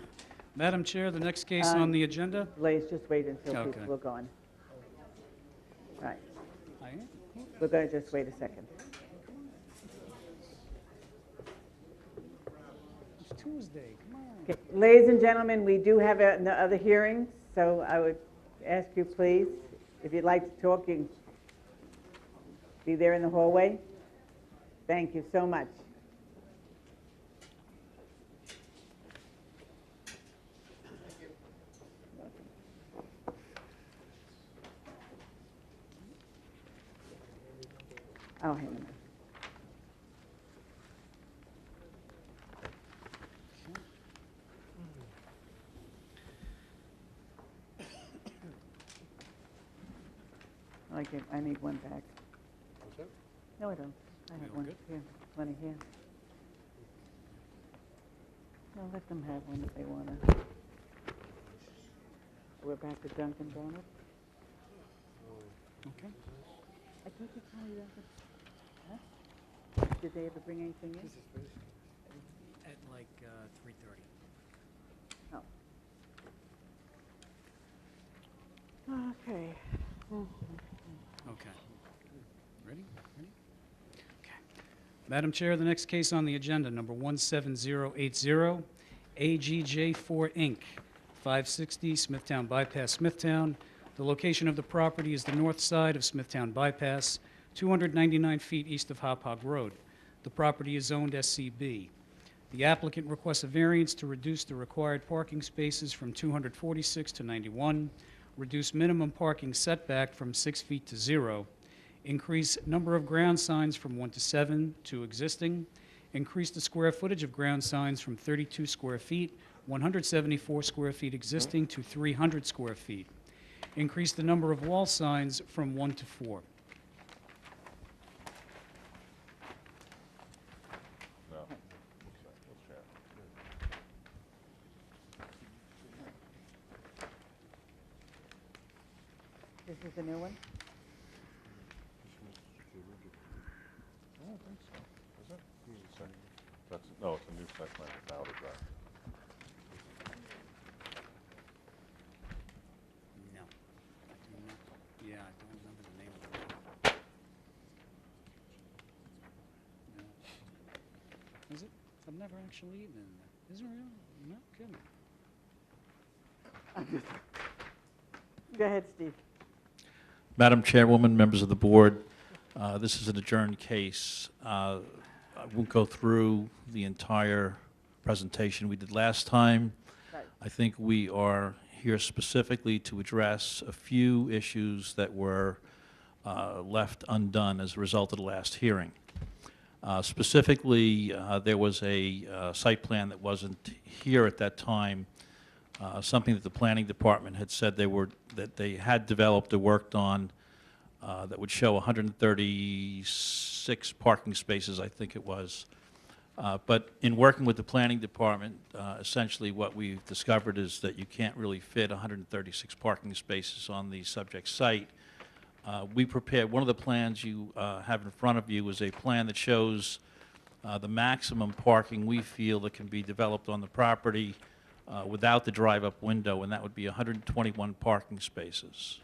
Speaker 2: Madam Chair, the next case on the agenda.
Speaker 1: Blaze, just wait until
Speaker 2: Okay.
Speaker 1: people are gone. Right,
Speaker 2: I am.
Speaker 1: we're going to just wait a second.
Speaker 2: It's Tuesday, come on.
Speaker 1: Okay, ladies and gentlemen, we do have another hearing, so I would ask you, please, if you'd like to talk, you can be there in the hallway. Thank you so much. Oh, hang on. I need one back. No, I don't. I have
Speaker 2: all
Speaker 1: one
Speaker 2: good?
Speaker 1: here, plenty here. No, let them have one if they want to. We're back to Dunkin' Donuts.
Speaker 2: Okay.
Speaker 1: I think you told me that. Huh? Did they ever bring anything in?
Speaker 2: At like 3:30.
Speaker 1: Oh. Okay.
Speaker 2: Okay. Ready? Ready? Okay. Madam Chair, the next case on the agenda, number 17080, AGJ4 Inc., 560 Smithtown Bypass, Smithtown. The location of the property is the north side of Smithtown Bypass, 299 feet east of Hop Hog Road. The property is zoned SCB. The applicant requests a variance to reduce the required parking spaces from 246 to 91, reduce minimum parking setback from 6 feet to 0, increase number of ground signs from 1 to 7 to existing, increase the square footage of ground signs from 32 square feet, 174 square feet existing to 300 square feet, increase the number of wall signs from 1 to 4.
Speaker 10: No. We'll share.
Speaker 1: This is the new one?
Speaker 10: I don't think so. Is it? That's, no, it's a new site plan without a draft.
Speaker 2: No. Yeah, I don't remember the name of it. No. Is it? I've never actually eaten it. Is it real? No kidding.
Speaker 1: Go ahead, Steve.
Speaker 4: Madam Chairwoman, members of the board, this is an adjourned case. I won't go through the entire presentation we did last time.
Speaker 1: Right.
Speaker 4: I think we are here specifically to address a few issues that were left undone as a result of the last hearing. Specifically, there was a site plan that wasn't here at that time, something that the planning department had said that they had developed or worked on that would show 136 parking spaces, I think it was. But in working with the planning department, essentially what we've discovered is that you can't really fit 136 parking spaces on the subject site. We prepared, one of the plans you have in front of you is a plan that shows the maximum parking we feel that can be developed on the property without the drive-up window, and that would be 121 parking spaces.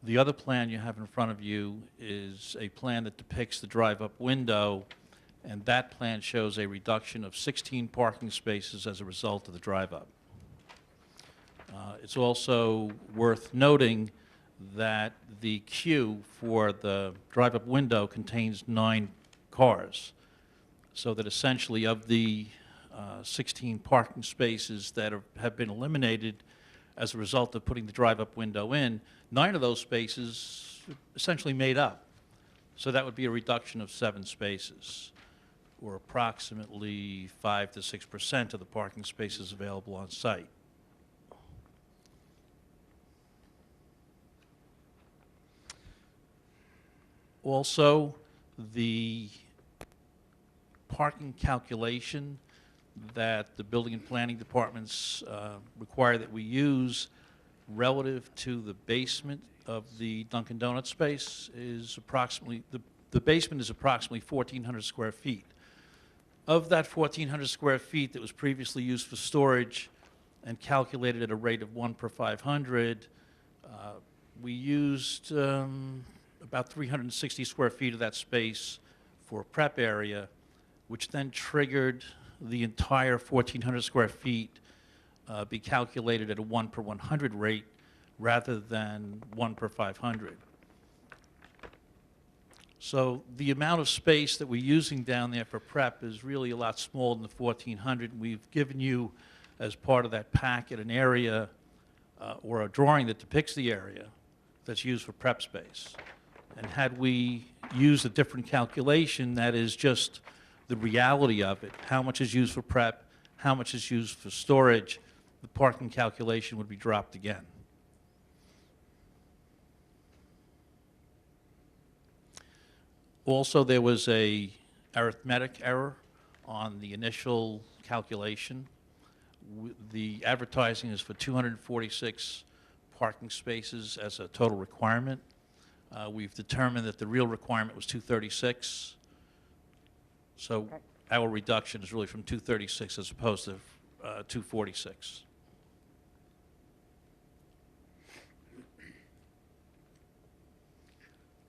Speaker 4: The other plan you have in front of you is a plan that depicts the drive-up window, and that plan shows a reduction of 16 parking spaces as a result of the drive-up. It's also worth noting that the queue for the drive-up window contains 9 cars, so that essentially of the 16 parking spaces that have been eliminated as a result of putting the drive-up window in, 9 of those spaces essentially made up. So that would be a reduction of 7 spaces, or approximately 5 to 6% of the parking spaces available on site. Also, the parking calculation that the building and planning departments require that we use relative to the basement of the Dunkin' Donuts space is approximately, the basement is approximately 1,400 square feet. Of that 1,400 square feet that was previously used for storage and calculated at a rate of 1 per 500, we used about 360 square feet of that space for a prep area, which then triggered the entire 1,400 square feet be calculated at a 1 per 100 rate rather than 1 per 500. So the amount of space that we're using down there for prep is really a lot smaller than the 1,400. We've given you, as part of that packet, an area or a drawing that depicts the area that's used for prep space. And had we used a different calculation, that is just the reality of it, how much is used for prep, how much is used for storage, the parking calculation would be dropped again. Also, there was a arithmetic error on the initial calculation. The advertising is for 246 parking spaces as a total requirement. We've determined that the real requirement was 236. So our reduction is really from 236 as opposed to 246.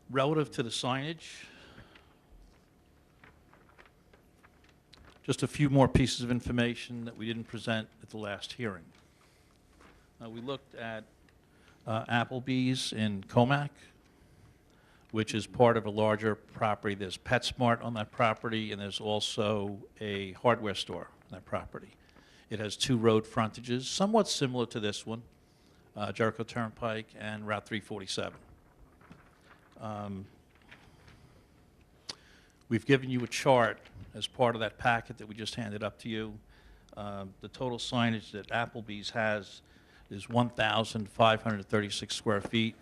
Speaker 4: Relative to the signage, just a few more pieces of information that we didn't present at the last hearing. We looked at Applebee's in Comac, which is part of a larger property. There's PetSmart on that property, and there's also a hardware store on that property. It has 2 road frontages, somewhat similar to this one, Jericho Turnpike and Route 347. We've given you a chart as part of that packet that we just handed up to you. The total signage that Applebee's has is 1,536 square feet.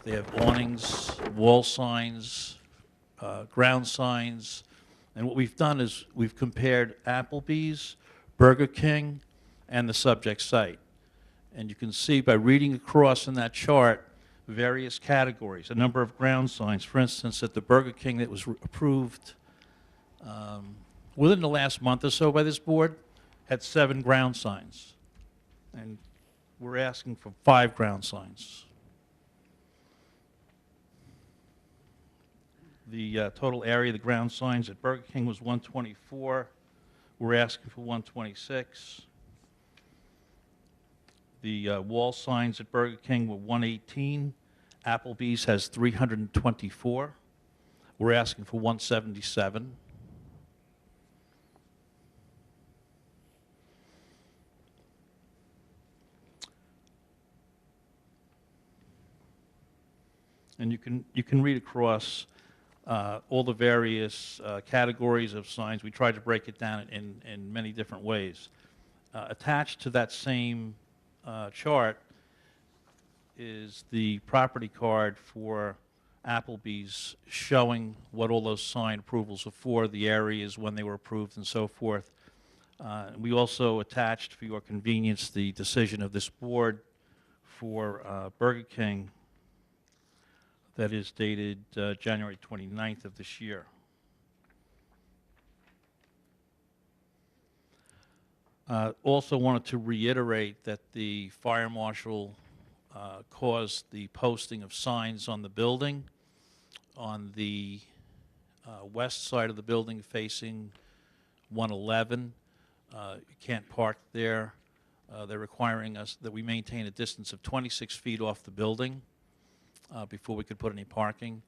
Speaker 4: They have awnings, wall signs, ground signs, and what we've done is we've compared Applebee's, Burger King, and the subject site. And you can see by reading across in that chart various categories, a number of ground signs. For instance, at the Burger King that was approved within the last month or so by this board, had 7 ground signs. And we're asking for 5 ground signs. The total area of the ground signs at Burger King was 124. We're asking for 126. The wall signs at Burger King were 118. Applebee's has 324. We're asking for 177. And you can read across all the various categories of signs. We tried to break it down in many different ways. Attached to that same chart is the property card for Applebee's showing what all those sign approvals are for, the areas, when they were approved, and so forth. We also attached, for your convenience, the decision of this board for Burger King that is dated January 29th of this year. Also wanted to reiterate that the fire marshal caused the posting of signs on the building. On the west side of the building facing 111, you can't park there. They're requiring us that we maintain a distance of 26 feet off the building before we could put any parking.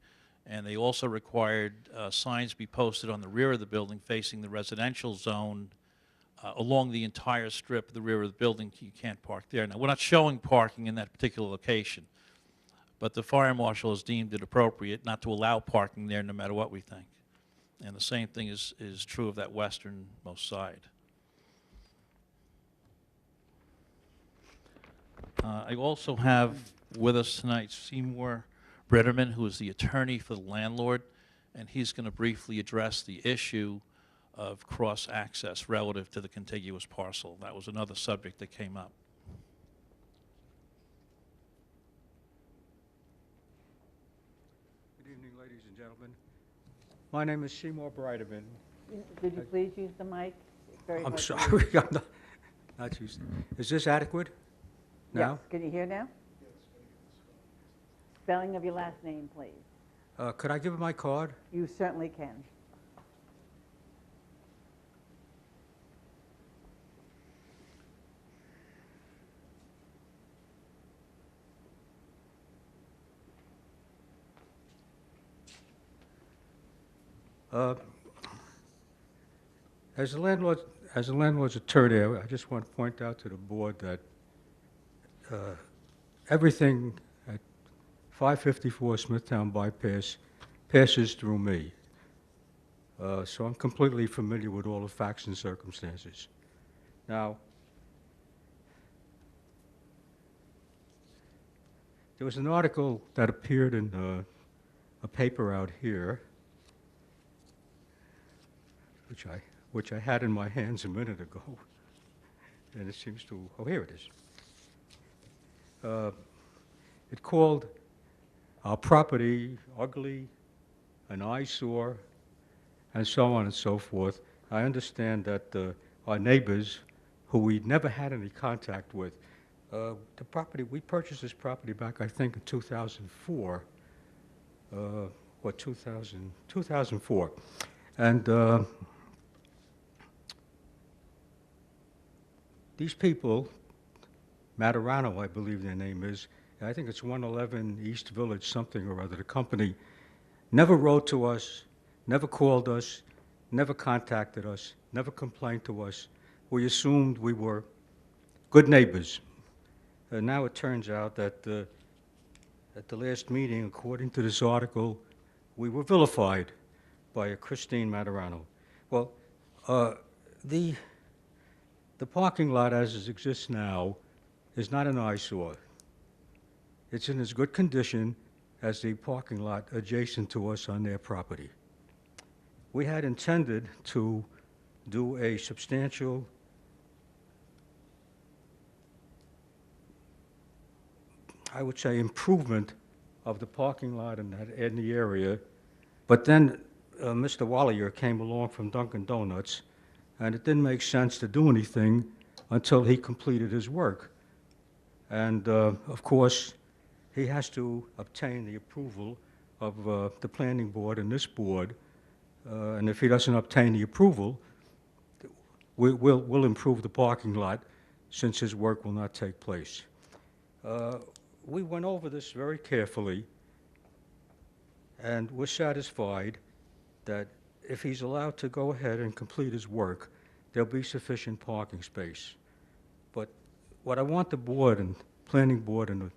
Speaker 4: And they also required signs be posted on the rear of the building facing the residential zone along the entire strip of the rear of the building. You can't park there. Now, we're not showing parking in that particular location, but the fire marshal has deemed it appropriate not to allow parking there no matter what we think. And the same thing is true of that westernmost side. I also have with us tonight Seymour Britterman, who is the attorney for the landlord, and he's going to briefly address the issue of cross-access relative to the contiguous parcel. That was another subject that came up.
Speaker 5: Good evening, ladies and gentlemen. My name is Seymour Britterman.
Speaker 1: Could you please use the mic? It's very
Speaker 5: I'm
Speaker 1: hard to
Speaker 5: sorry,
Speaker 1: hear.
Speaker 5: I'm not used to it. Is this adequate now?
Speaker 1: Yes. Can you hear now? Spelling of your last name, please.
Speaker 5: Could I give my card?
Speaker 1: You certainly can.
Speaker 5: As a landlord's attorney, I just want to point out to the board that everything at 554 Smithtown Bypass passes through me. So I'm completely familiar with all the facts and circumstances. Now, there was an article that appeared in a paper out here, which I had in my hands a minute ago, and it seems to, oh, here it is. It called our property ugly, an eyesore, and so on and so forth. I understand that our neighbors, who we never had any contact with, the property, we purchased this property back, I think, in 2004, or 2004. And these people, Materano, I believe their name is, I think it's 111 East Village something or other. The company never wrote to us, never called us, never contacted us, never complained to us. We assumed we were good neighbors. And now it turns out that at the last meeting, according to this article, we were vilified by a Christine Materano. Well, the parking lot as it exists now is not an eyesore. It's in as good condition as the parking lot adjacent to us on their property. We had intended to do a substantial I would say improvement of the parking lot in the area, but then Mr. Wallier came along from Dunkin' Donuts, and it didn't make sense to do anything until he completed his work. And of course, he has to obtain the approval of the planning board and this board, and if he doesn't obtain the approval, we'll improve the parking lot since his work will not take place. We went over this very carefully, and we're satisfied that if he's allowed to go ahead and complete his work, there'll be sufficient parking space. But what I want the board and planning board and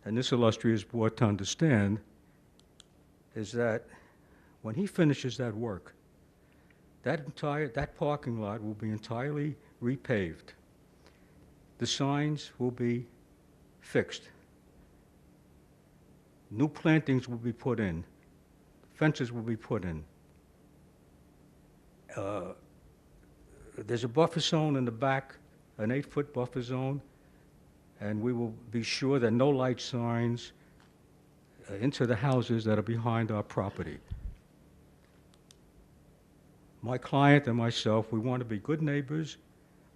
Speaker 5: this illustrious board to understand is that when he finishes that work, that parking lot will be entirely repaved. The signs will be fixed. New plantings will be put in. Fences will be put in. There's a buffer zone in the back, an 8-foot buffer zone, and we will be sure that no light signs into the houses that are behind our property. My client and myself, we want to be good neighbors.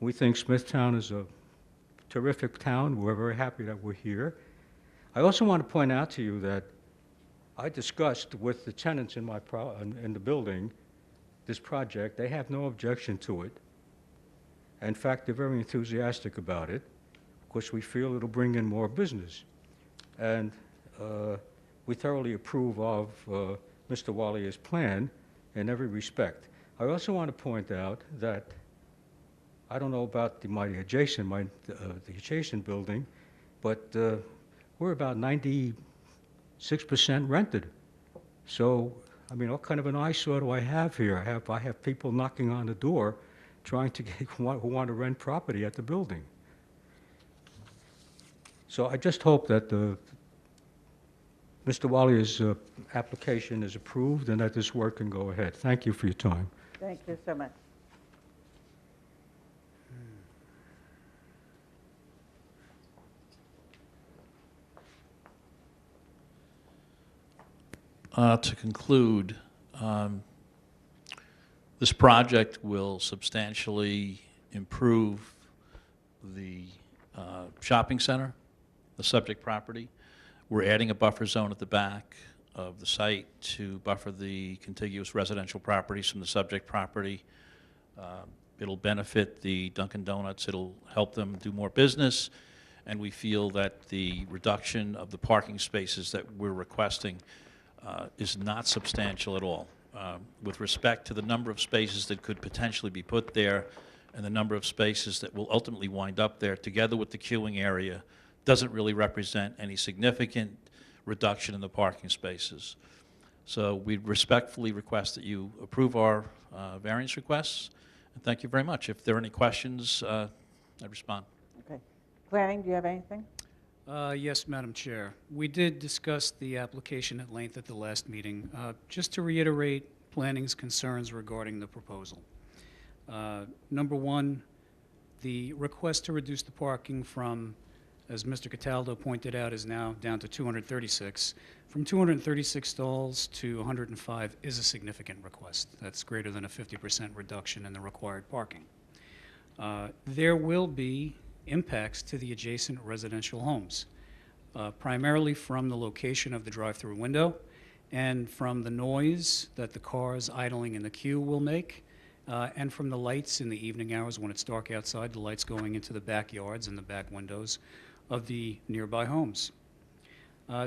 Speaker 5: We think Smithtown is a terrific town. We're very happy that we're here. I also want to point out to you that I discussed with the tenants in the building this project. They have no objection to it. In fact, they're very enthusiastic about it. Of course, we feel it'll bring in more business. And we thoroughly approve of Mr. Wallier's plan in every respect. I also want to point out that I don't know about the adjacent building, but we're about 96% rented. So, I mean, what kind of an eyesore do I have here? I have people knocking on the door trying to get who want to rent property at the building. So I just hope that Mr. Wallier's application is approved and that this work can go ahead. Thank you for your time.
Speaker 1: Thank you so much.
Speaker 4: To conclude, this project will substantially improve the shopping center, the subject property. We're adding a buffer zone at the back of the site to buffer the contiguous residential properties from the subject property. It'll benefit the Dunkin' Donuts. It'll help them do more business. And we feel that the reduction of the parking spaces that we're requesting is not substantial at all. With respect to the number of spaces that could potentially be put there and the number of spaces that will ultimately wind up there, together with the queuing area, doesn't really represent any significant reduction in the parking spaces. So we respectfully request that you approve our variance requests. And thank you very much. If there are any questions, I'd respond.
Speaker 1: Okay. Planning, do you have anything?
Speaker 2: Yes, Madam Chair. We did discuss the application at length at the last meeting. Just to reiterate planning's concerns regarding the proposal. Number one, the request to reduce the parking from, as Mr. Cataldo pointed out, is now down to 236. From 236 stalls to 105 is a significant request. That's greater than a 50% reduction in the required parking. There will be impacts to the adjacent residential homes, primarily from the location of the drive-through window and from the noise that the cars idling in the queue will make, and from the lights in the evening hours when it's dark outside, the lights going into the backyards and the back windows of the nearby homes.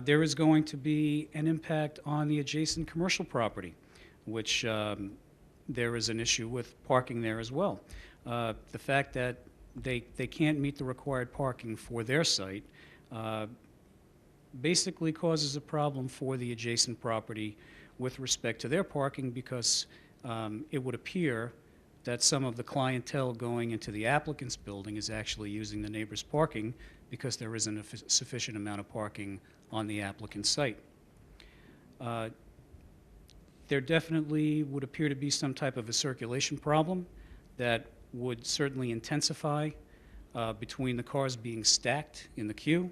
Speaker 2: There is going to be an impact on the adjacent commercial property, which there is an issue with parking there as well. The fact that they can't meet the required parking for their site basically causes a problem for the adjacent property with respect to their parking, because it would appear that some of the clientele going into the applicant's building is actually using the neighbor's parking because there isn't a sufficient amount of parking on the applicant's site. There definitely would appear to be some type of a circulation problem that would certainly intensify between the cars being stacked in the queue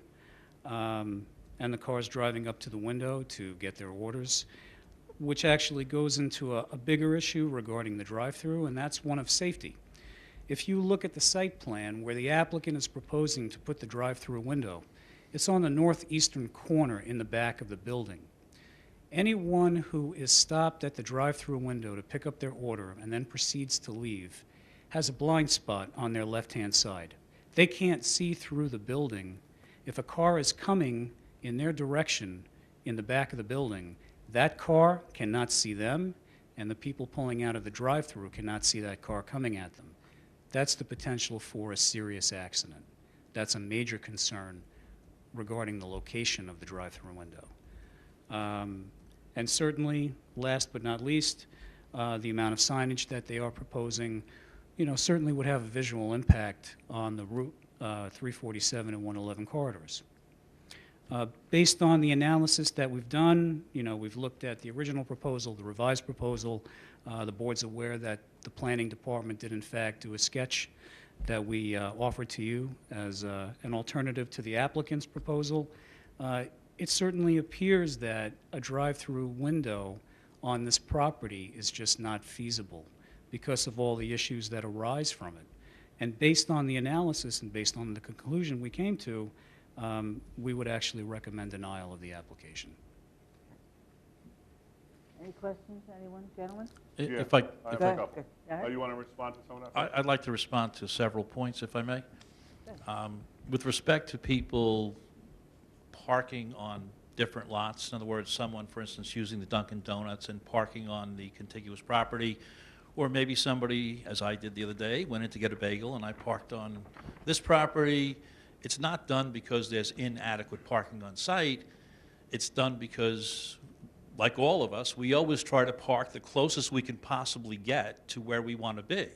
Speaker 2: and the cars driving up to the window to get their orders, which actually goes into a bigger issue regarding the drive-through, and that's one of safety. If you look at the site plan where the applicant is proposing to put the drive-through window, it's on the northeastern corner in the back of the building. Anyone who is stopped at the drive-through window to pick up their order and then proceeds to leave has a blind spot on their left-hand side. They can't see through the building. If a car is coming in their direction in the back of the building, that car cannot see them, and the people pulling out of the drive-through cannot see that car coming at them. That's the potential for a serious accident. That's a major concern regarding the location of the drive-through window. And certainly, last but not least, the amount of signage that they are proposing, certainly would have a visual impact on the Route 347 and 111 corridors. Based on the analysis that we've done, we've looked at the original proposal, the revised proposal. The board's aware that the planning department did in fact do a sketch that we offered to you as an alternative to the applicant's proposal. It certainly appears that a drive-through window on this property is just not feasible because of all the issues that arise from it. And based on the analysis and based on the conclusion we came to, we would actually recommend denial of the application.
Speaker 1: Any questions, anyone, gentlemen?
Speaker 4: If I
Speaker 10: have a couple.
Speaker 1: Go ahead.
Speaker 10: You want to respond to some of that?
Speaker 4: I'd like to respond to several points, if I may. With respect to people parking on different lots, in other words, someone, for instance, using the Dunkin' Donuts and parking on the contiguous property, or maybe somebody, as I did the other day, went in to get a bagel and I parked on this property. It's not done because there's inadequate parking on site. It's done because, like all of us, we always try to park the closest we can possibly get to where we want to be.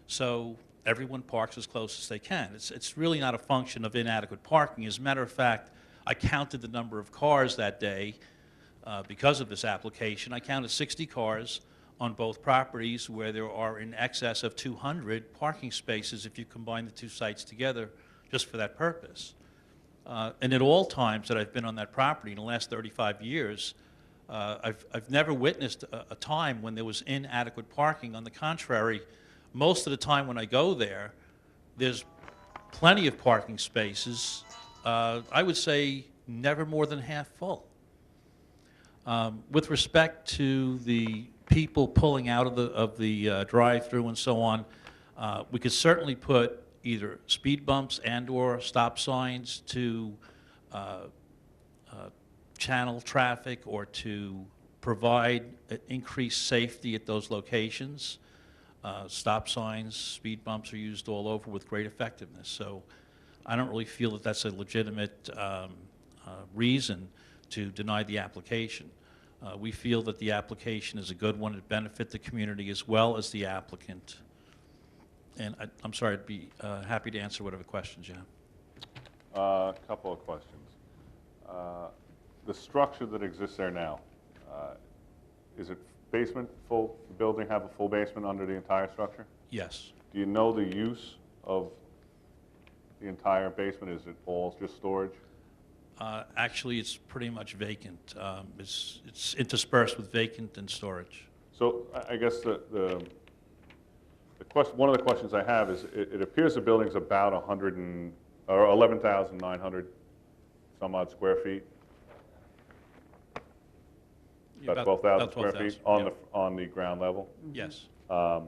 Speaker 4: So everyone parks as close as they can. It's really not a function of inadequate parking. As a matter of fact, I counted the number of cars that day because of this application. I counted 60 cars on both properties where there are in excess of 200 parking spaces if you combine the two sites together just for that purpose. And at all times that I've been on that property in the last 35 years, I've never witnessed a time when there was inadequate parking. On the contrary, most of the time when I go there, there's plenty of parking spaces. I would say never more than half full. With respect to the people pulling out of the drive-through and so on, we could certainly put either speed bumps and/or stop signs to channel traffic or to provide increased safety at those locations. Stop signs, speed bumps are used all over with great effectiveness. So I don't really feel that that's a legitimate reason to deny the application. We feel that the application is a good one. It benefits the community as well as the applicant. And I'm sorry, I'd be happy to answer whatever questions you have.
Speaker 10: A couple of questions. The structure that exists there now, is it basement full? The building have a full basement under the entire structure?
Speaker 4: Yes.
Speaker 10: Do you know the use of the entire basement? Is it all just storage?
Speaker 4: Actually, it's pretty much vacant. It's interspersed with vacant and storage.
Speaker 10: So I guess the question, one of the questions I have is, it appears the building's about 11,900 some odd square feet.
Speaker 4: Yeah,
Speaker 10: About 12,000 square
Speaker 4: 12,000,
Speaker 10: feet
Speaker 4: yeah.
Speaker 10: on the ground level.
Speaker 4: Yes.
Speaker 10: The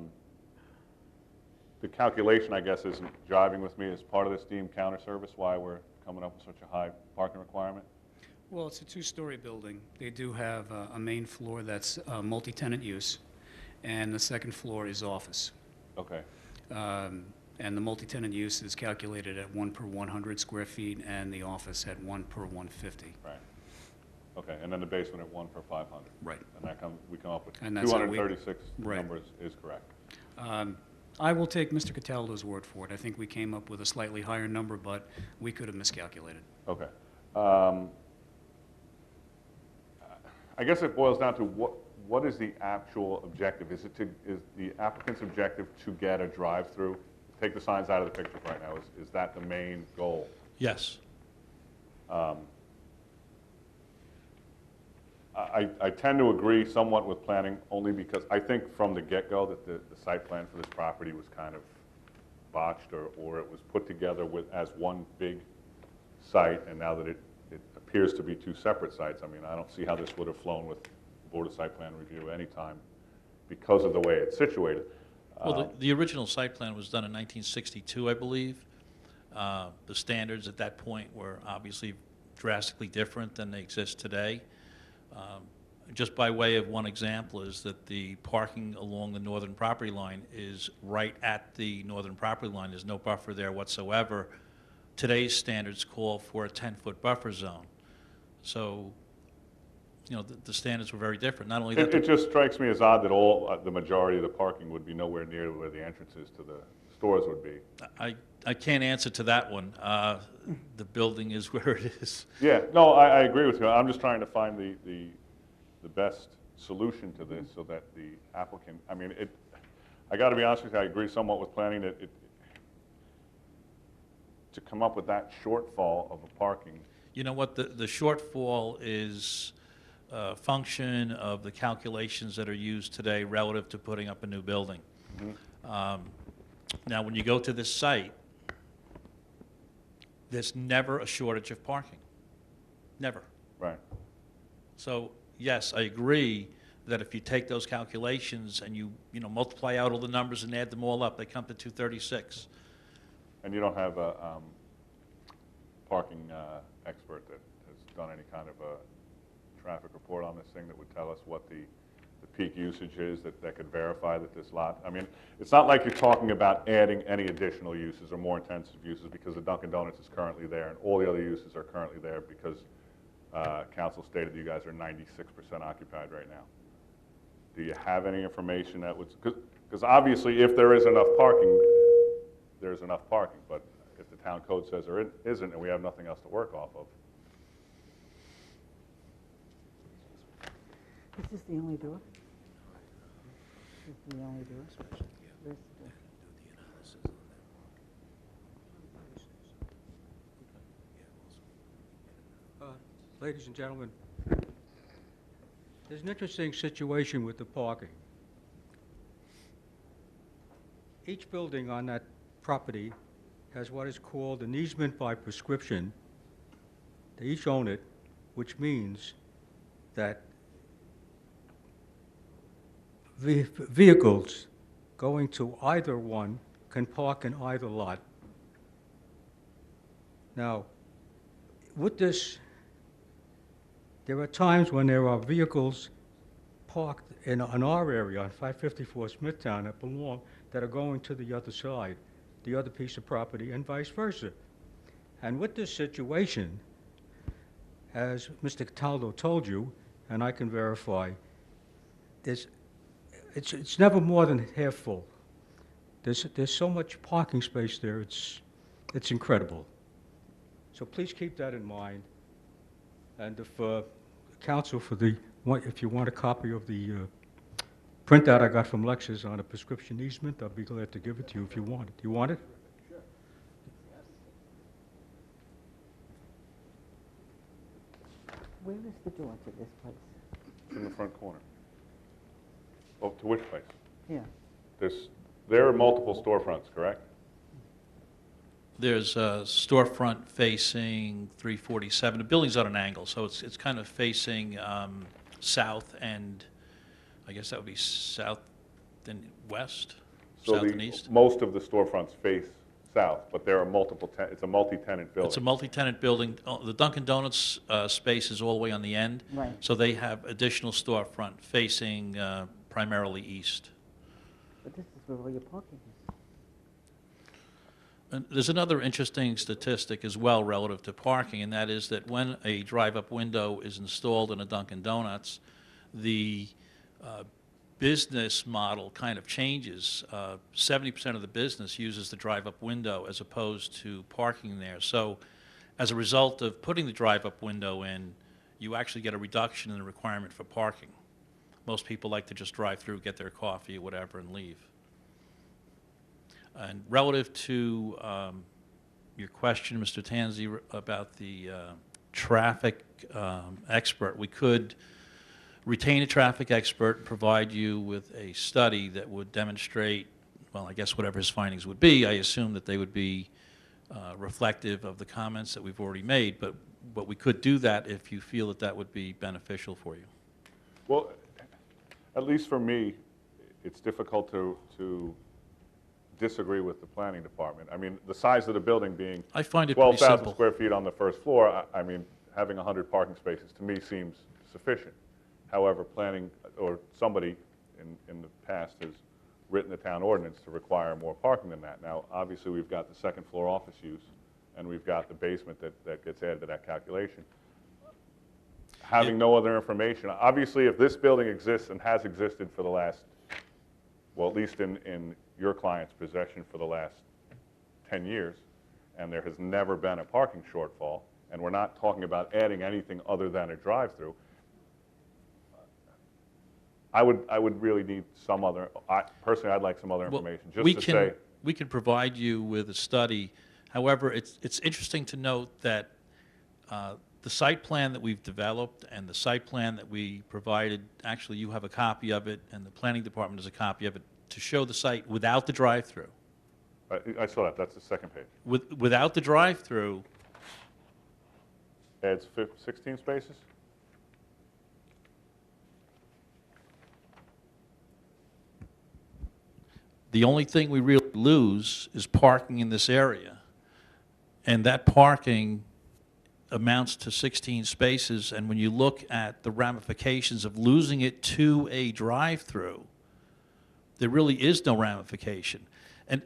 Speaker 10: calculation, I guess, isn't jiving with me as part of this deemed counter service, why we're coming up with such a high parking requirement?
Speaker 2: Well, it's a two-story building. They do have a main floor that's multi-tenant use, and the second floor is office.
Speaker 10: Okay.
Speaker 2: And the multi-tenant use is calculated at 1 per 100 square feet, and the office at 1 per 150.
Speaker 10: Right. Okay, and then the basement at 1 per 500.
Speaker 2: Right.
Speaker 10: And that we come up with
Speaker 2: And that's how we-
Speaker 10: 236
Speaker 2: Right.
Speaker 10: numbers is correct.
Speaker 2: I will take Mr. Cataldo's word for it. I think we came up with a slightly higher number, but we could have miscalculated.
Speaker 10: Okay. I guess it boils down to what is the actual objective? Is the applicant's objective to get a drive-through? Take the signs out of the picture right now. Is that the main goal?
Speaker 4: Yes.
Speaker 10: I tend to agree somewhat with planning, only because I think from the get-go that the site plan for this property was kind of botched, or it was put together as one big site, and now that it appears to be two separate sites, I mean, I don't see how this would have flown with the Board of Site Plan Review anytime because of the way it's situated.
Speaker 4: Well, the original site plan was done in 1962, I believe. The standards at that point were obviously drastically different than they exist today. Just by way of one example is that the parking along the northern property line is right at the northern property line. There's no buffer there whatsoever. Today's standards call for a 10-foot buffer zone. So, you know, the standards were very different. Not only that,
Speaker 10: it just strikes me as odd that the majority of the parking would be nowhere near where the entrances to the stores would be.
Speaker 4: I can't answer to that one. The building is where it is.
Speaker 10: Yeah, no, I agree with you. I'm just trying to find the best solution to this so that the applicant, I mean, I got to be honest with you, I agree somewhat with planning that to come up with that shortfall of a parking.
Speaker 4: You know what, the shortfall is a function of the calculations that are used today relative to putting up a new building.
Speaker 10: Mm-hmm.
Speaker 4: Now, when you go to this site, there's never a shortage of parking. Never.
Speaker 10: Right.
Speaker 4: So, yes, I agree that if you take those calculations and you multiply out all the numbers and add them all up, they come to 236.
Speaker 10: And you don't have a parking expert that has done any kind of a traffic report on this thing that would tell us what the peak usage is that could verify that this lot, I mean, it's not like you're talking about adding any additional uses or more intensive uses because the Dunkin' Donuts is currently there and all the other uses are currently there because council stated that you guys are 96% occupied right now. Do you have any information that would, because obviously if there is enough parking, there's enough parking, but if the town code says there isn't and we have nothing else to work off of.
Speaker 1: Is this the only door? Is this the only door? Where's the door?
Speaker 5: Ladies and gentlemen, there's an interesting situation with the parking. Each building on that property has what is called an easement by prescription. They each own it, which means that vehicles going to either one can park in either lot. Now, with this, there are times when there are vehicles parked in our area on 554 Smithtown that are going to the other side, the other piece of property, and vice versa. And with this situation, as Mr. Cataldo told you, and I can verify, it's never more than half full. There's so much parking space there, it's incredible. So please keep that in mind. And if council if you want a copy of the printout I got from Lexus on a prescription easement, I'll be glad to give it to you if you want it. Do you want it?
Speaker 1: Sure. Where is the door to this place?
Speaker 10: It's in the front corner. Oh, to which place?
Speaker 1: Yeah.
Speaker 10: There are multiple storefronts, correct?
Speaker 4: There's a storefront facing 347. The building's on an angle, so it's kind of facing south and I guess that would be south and west,
Speaker 10: So
Speaker 4: south and east.
Speaker 10: most of the storefronts face south, but there are multiple, it's a multi-tenant building.
Speaker 4: It's a multi-tenant building. The Dunkin' Donuts space is all the way on the end.
Speaker 1: Right.
Speaker 4: So they have additional storefront facing primarily east.
Speaker 1: But this is where all your parking is.
Speaker 4: And there's another interesting statistic as well relative to parking, and that is that when a drive-up window is installed in a Dunkin' Donuts, the business model kind of changes. 70% of the business uses the drive-up window as opposed to parking there. So as a result of putting the drive-up window in, you actually get a reduction in the requirement for parking. Most people like to just drive through, get their coffee or whatever, and leave. And relative to your question, Mr. Tanzi, about the traffic expert, we could retain a traffic expert and provide you with a study that would demonstrate, well, I guess whatever his findings would be, I assume that they would be reflective of the comments that we've already made, but we could do that if you feel that that would be beneficial for you.
Speaker 10: Well, at least for me, it's difficult to disagree with the planning department. I mean, the size of the building being
Speaker 4: I find it pretty
Speaker 10: 12,000
Speaker 4: simple.
Speaker 10: square feet on the first floor, I mean, having 100 parking spaces to me seems sufficient. However, planning, or somebody in the past has written the town ordinance to require more parking than that. Now, obviously, we've got the second floor office use, and we've got the basement that gets added to that calculation. Having no other information, obviously, if this building exists and has existed for the last, well, at least in your client's possession for the last 10 years, and there has never been a parking shortfall, and we're not talking about adding anything other than a drive-through, I would really need some other, personally, I'd like some other information, just to say.
Speaker 4: We can provide you with a study. However, it's interesting to note that the site plan that we've developed and the site plan that we provided, actually you have a copy of it and the planning department has a copy of it, to show the site without the drive-through.
Speaker 10: I saw that, that's the second page.
Speaker 4: Without the drive-through.
Speaker 10: Adds 16 spaces?
Speaker 4: The only thing we really lose is parking in this area. And that parking amounts to 16 spaces, and when you look at the ramifications of losing it to a drive-through, there really is no ramification. And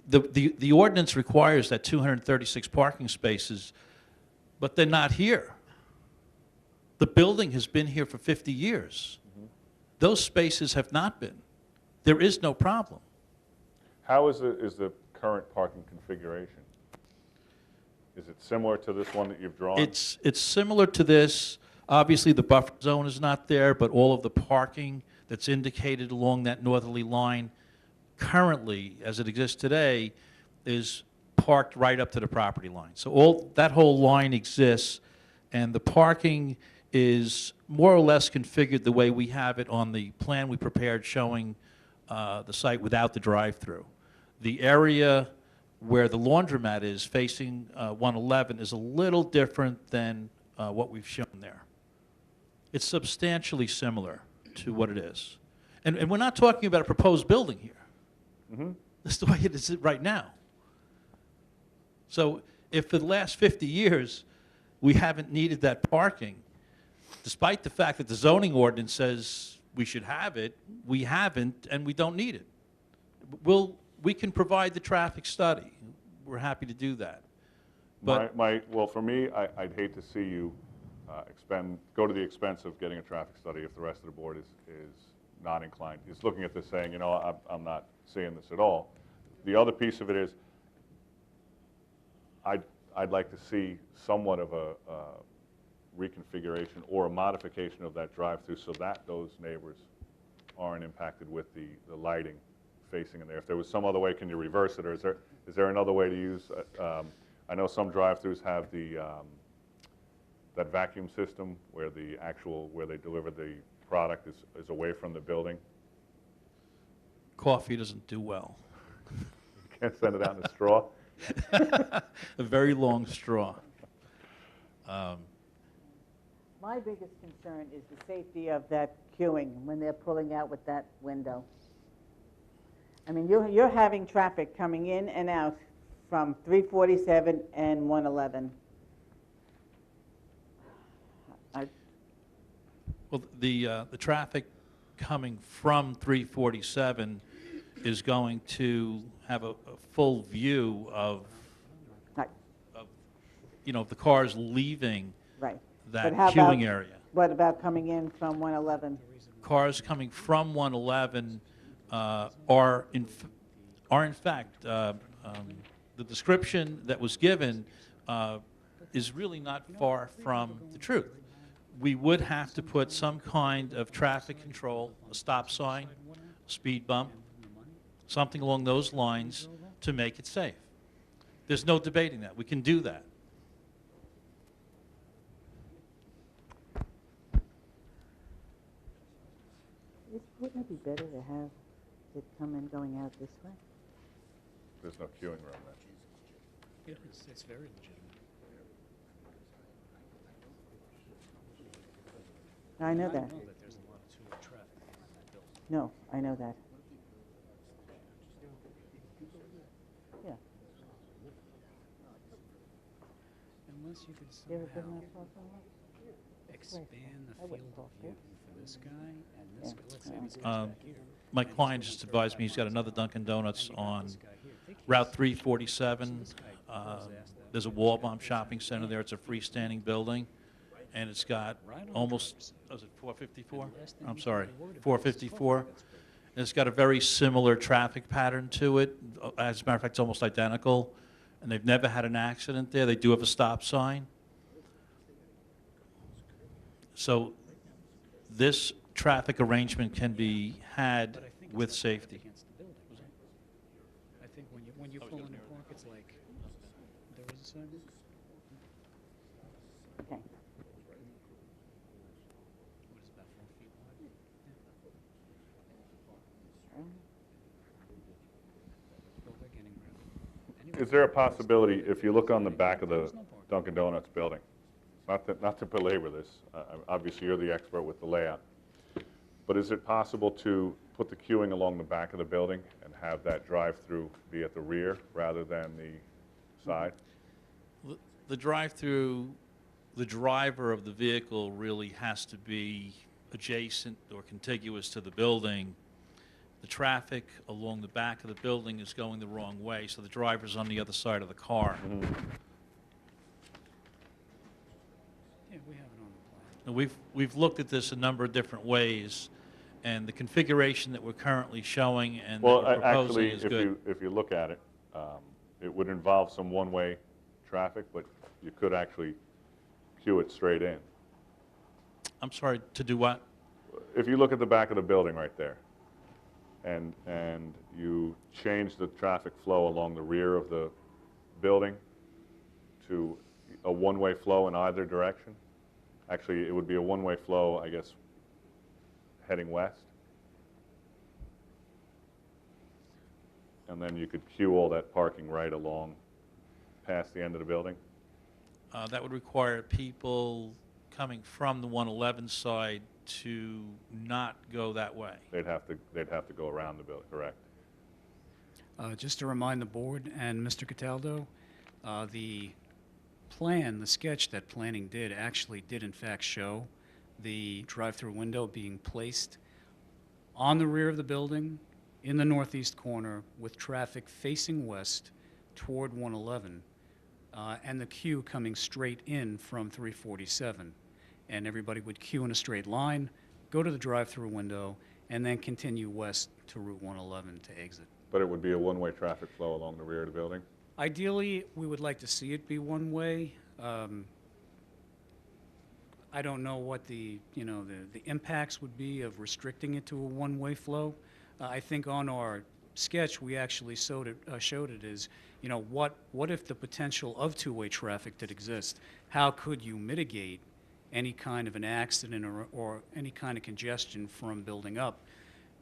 Speaker 4: the ordinance requires that 236 parking spaces, but they're not here. The building has been here for 50 years.
Speaker 10: Mm-hmm.
Speaker 4: Those spaces have not been. There is no problem.
Speaker 10: How is the current parking configuration? Is it similar to this one that you've drawn?
Speaker 4: It's similar to this. Obviously, the buffer zone is not there, but all of the parking that's indicated along that northerly line currently, as it exists today, is parked right up to the property line. So that whole line exists, and the parking is more or less configured the way we have it on the plan we prepared showing the site without the drive-through. The area where the laundromat is facing 111 is a little different than what we've shown there. It's substantially similar to what it is. And we're not talking about a proposed building here.
Speaker 10: Mm-hmm.
Speaker 4: That's the way it is right now. So if for the last 50 years we haven't needed that parking, despite the fact that the zoning ordinance says we should have it, we haven't, and we don't need it. We can provide the traffic study. We're happy to do that. But
Speaker 10: well, for me, I'd hate to see you go to the expense of getting a traffic study if the rest of the board is not inclined. Is looking at this saying, you know, I'm not seeing this at all. The other piece of it is, I'd like to see somewhat of a reconfiguration or a modification of that drive-through so that those neighbors aren't impacted with the lighting facing in there. If there was some other way, can you reverse it, or is there another way to use? I know some drive-throughs have that vacuum system where where they deliver the product is away from the building.
Speaker 4: Coffee doesn't do well.
Speaker 10: You can't send it out in a straw.
Speaker 4: A very long straw.
Speaker 1: My biggest concern is the safety of that queuing when they're pulling out with that window. I mean, you're having traffic coming in and out from 347 and 111.
Speaker 4: Well, the traffic coming from 347 is going to have a full view of, you know, the cars leaving
Speaker 1: Right.
Speaker 4: that
Speaker 1: But how
Speaker 4: queuing
Speaker 1: about-
Speaker 4: area.
Speaker 1: What about coming in from 111?
Speaker 4: Cars coming from 111 are in fact, the description that was given is really not far from the truth. We would have to put some kind of traffic control, a stop sign, a speed bump, something along those lines to make it safe. There's no debating that. We can do that.
Speaker 1: Wouldn't it be better to have it come in going out this way?
Speaker 10: There's no queuing room there.
Speaker 2: Yeah, it's very legitimate.
Speaker 1: I know that.
Speaker 2: I know that there's a lot of two-way traffic in that building.
Speaker 1: No, I know that. Yeah.
Speaker 2: Unless you could
Speaker 1: You ever been
Speaker 2: somehow
Speaker 1: that far from there?
Speaker 2: expand the
Speaker 1: I wouldn't
Speaker 2: field
Speaker 1: talk
Speaker 2: of
Speaker 1: to
Speaker 2: view for this guy and this
Speaker 1: Yeah.
Speaker 2: guy. Let's say these guys back here.
Speaker 4: My client just advised me he's got another Dunkin' Donuts on Route 347. There's a wall bomb shopping center there. It's a freestanding building, and it's got almost, was it 454? I'm sorry, 454. And it's got a very similar traffic pattern to it. As a matter of fact, it's almost identical, and they've never had an accident there. They do have a stop sign. So this traffic arrangement can be had with safety.
Speaker 2: Against the building, right? I think when you pull in and park, it's like, there is a sidewalk?
Speaker 1: Okay.
Speaker 2: What is it, about 4 feet wide? Well, they're getting rid of it. Anyway,
Speaker 10: Is there a possibility, if you look on the back of the Dunkin' Donuts building, not to belabor this, obviously you're the expert with the layout, but is it possible to put the queuing along the back of the building and have that drive-through be at the rear rather than the side?
Speaker 4: The drive-through, the driver of the vehicle really has to be adjacent or contiguous to the building. The traffic along the back of the building is going the wrong way, so the driver's on the other side of the car.
Speaker 2: yeah, we have it on the plan.
Speaker 4: And we've looked at this a number of different ways, and the configuration that we're currently showing and that
Speaker 10: Well,
Speaker 4: we're proposing
Speaker 10: actually,
Speaker 4: is good.
Speaker 10: if you look at it, it would involve some one-way traffic, but you could actually queue it straight in.
Speaker 4: I'm sorry, to do what?
Speaker 10: If you look at the back of the building right there, and you change the traffic flow along the rear of the building to a one-way flow in either direction, actually, it would be a one-way flow, I guess, heading west. And then you could queue all that parking right along past the end of the building.
Speaker 4: That would require people coming from the 111 side to not go that way.
Speaker 10: They'd have to go around the building, correct?
Speaker 2: Just to remind the board and Mr. Cataldo, the plan, the sketch that planning did actually did in fact show the drive-through window being placed on the rear of the building in the northeast corner with traffic facing west toward 111 and the queue coming straight in from 347. And everybody would queue in a straight line, go to the drive-through window, and then continue west to Route 111 to exit.
Speaker 10: But it would be a one-way traffic flow along the rear of the building?
Speaker 2: Ideally, we would like to see it be one way. I don't know what the impacts would be of restricting it to a one-way flow. I think on our sketch, we actually showed it as, what if the potential of two-way traffic did exist? How could you mitigate any kind of an accident or any kind of congestion from building up?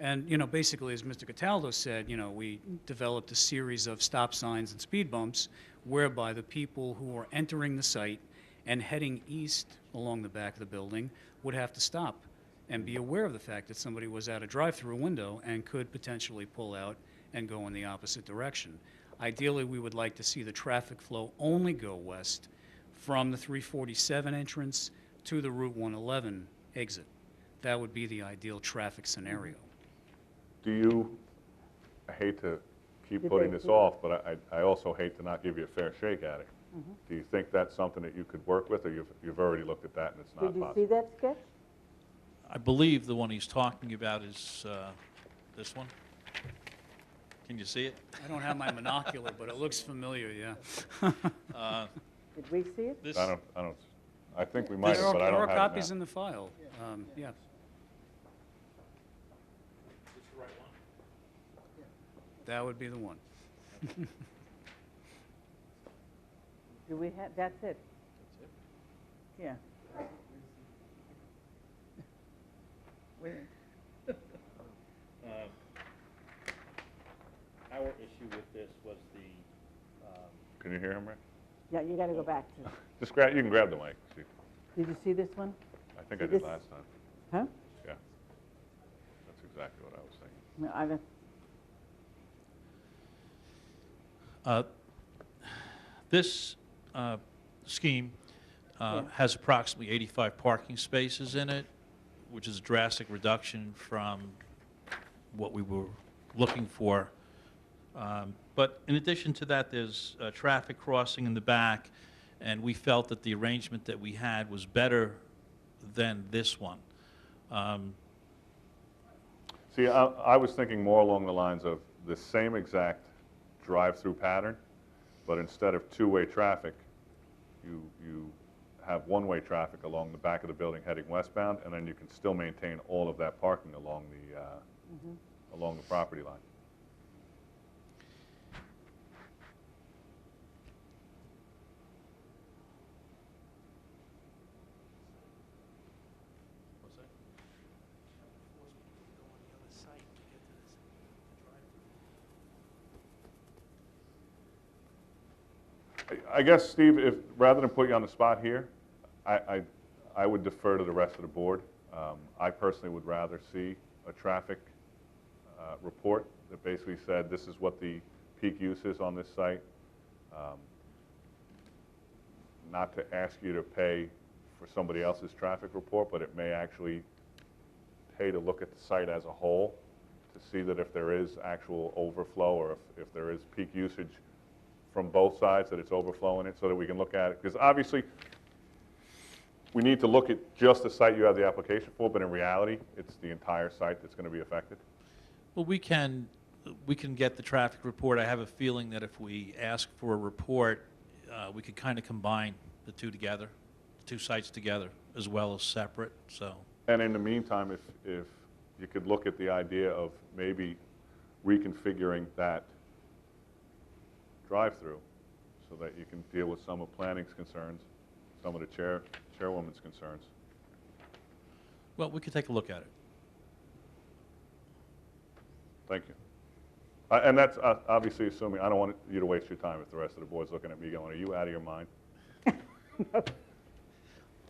Speaker 2: And, basically, as Mr. Cataldo said, we developed a series of stop signs and speed bumps whereby the people who are entering the site and heading east along the back of the building would have to stop and be aware of the fact that somebody was at a drive-through window and could potentially pull out and go in the opposite direction. Ideally, we would like to see the traffic flow only go west from the 347 entrance to the Route 111 exit. That would be the ideal traffic scenario.
Speaker 10: Do you, I hate to keep putting this off, but I also hate to not give you a fair shake at it. Do you think that's something that you could work with, or you've already looked at that and it's not
Speaker 1: Did
Speaker 10: possible?
Speaker 1: you see that sketch?
Speaker 4: I believe the one he's talking about is this one. Can you see it?
Speaker 2: I don't have my monocular, but it looks familiar, yeah.
Speaker 1: Did we see it?
Speaker 2: This,
Speaker 10: I think we might
Speaker 2: there
Speaker 10: have, but I
Speaker 2: are
Speaker 10: don't have
Speaker 2: copies
Speaker 10: it
Speaker 2: in
Speaker 10: now.
Speaker 2: the file. Yeah. That would be the one.
Speaker 1: Do we have, that's it? Yeah.
Speaker 4: Our issue with this was the
Speaker 10: Can you hear him, Rick?
Speaker 1: Yeah, you got to go back to.
Speaker 10: Just grab, you can grab the mic. See.
Speaker 1: Did you see this one?
Speaker 10: I think I
Speaker 1: Did
Speaker 10: did
Speaker 1: this-
Speaker 10: last time.
Speaker 1: Huh?
Speaker 10: Yeah. That's exactly what I was thinking.
Speaker 1: No, I don't.
Speaker 4: This scheme has approximately 85 parking spaces in it, which is a drastic reduction from what we were looking for. But in addition to that, there's traffic crossing in the back, and we felt that the arrangement that we had was better than this one.
Speaker 10: See, I was thinking more along the lines of the same exact drive-through pattern, but instead of two-way traffic, you have one-way traffic along the back of the building heading westbound, and then you can still maintain all of that parking along the property line. I guess, Steve, if rather than put you on the spot here, I would defer to the rest of the board. I personally would rather see a traffic report that basically said this is what the peak use is on this site. Not to ask you to pay for somebody else's traffic report, but it may actually pay to look at the site as a whole to see that if there is actual overflow or if there is peak usage from both sides, that it's overflowing it, so that we can look at it. Because obviously, we need to look at just the site you have the application for, but in reality, it's the entire site that's going to be affected.
Speaker 4: Well, we can get the traffic report. I have a feeling that if we ask for a report, we could kind of combine the two together, the two sites together, as well as separate, so.
Speaker 10: And in the meantime, if you could look at the idea of maybe reconfiguring that drive-through so that you can deal with some of planning's concerns, some of the chairwoman's concerns.
Speaker 4: Well, we could take a look at it.
Speaker 10: Thank you. And that's obviously assuming, I don't want you to waste your time if the rest of the board's looking at me going, are you out of your mind?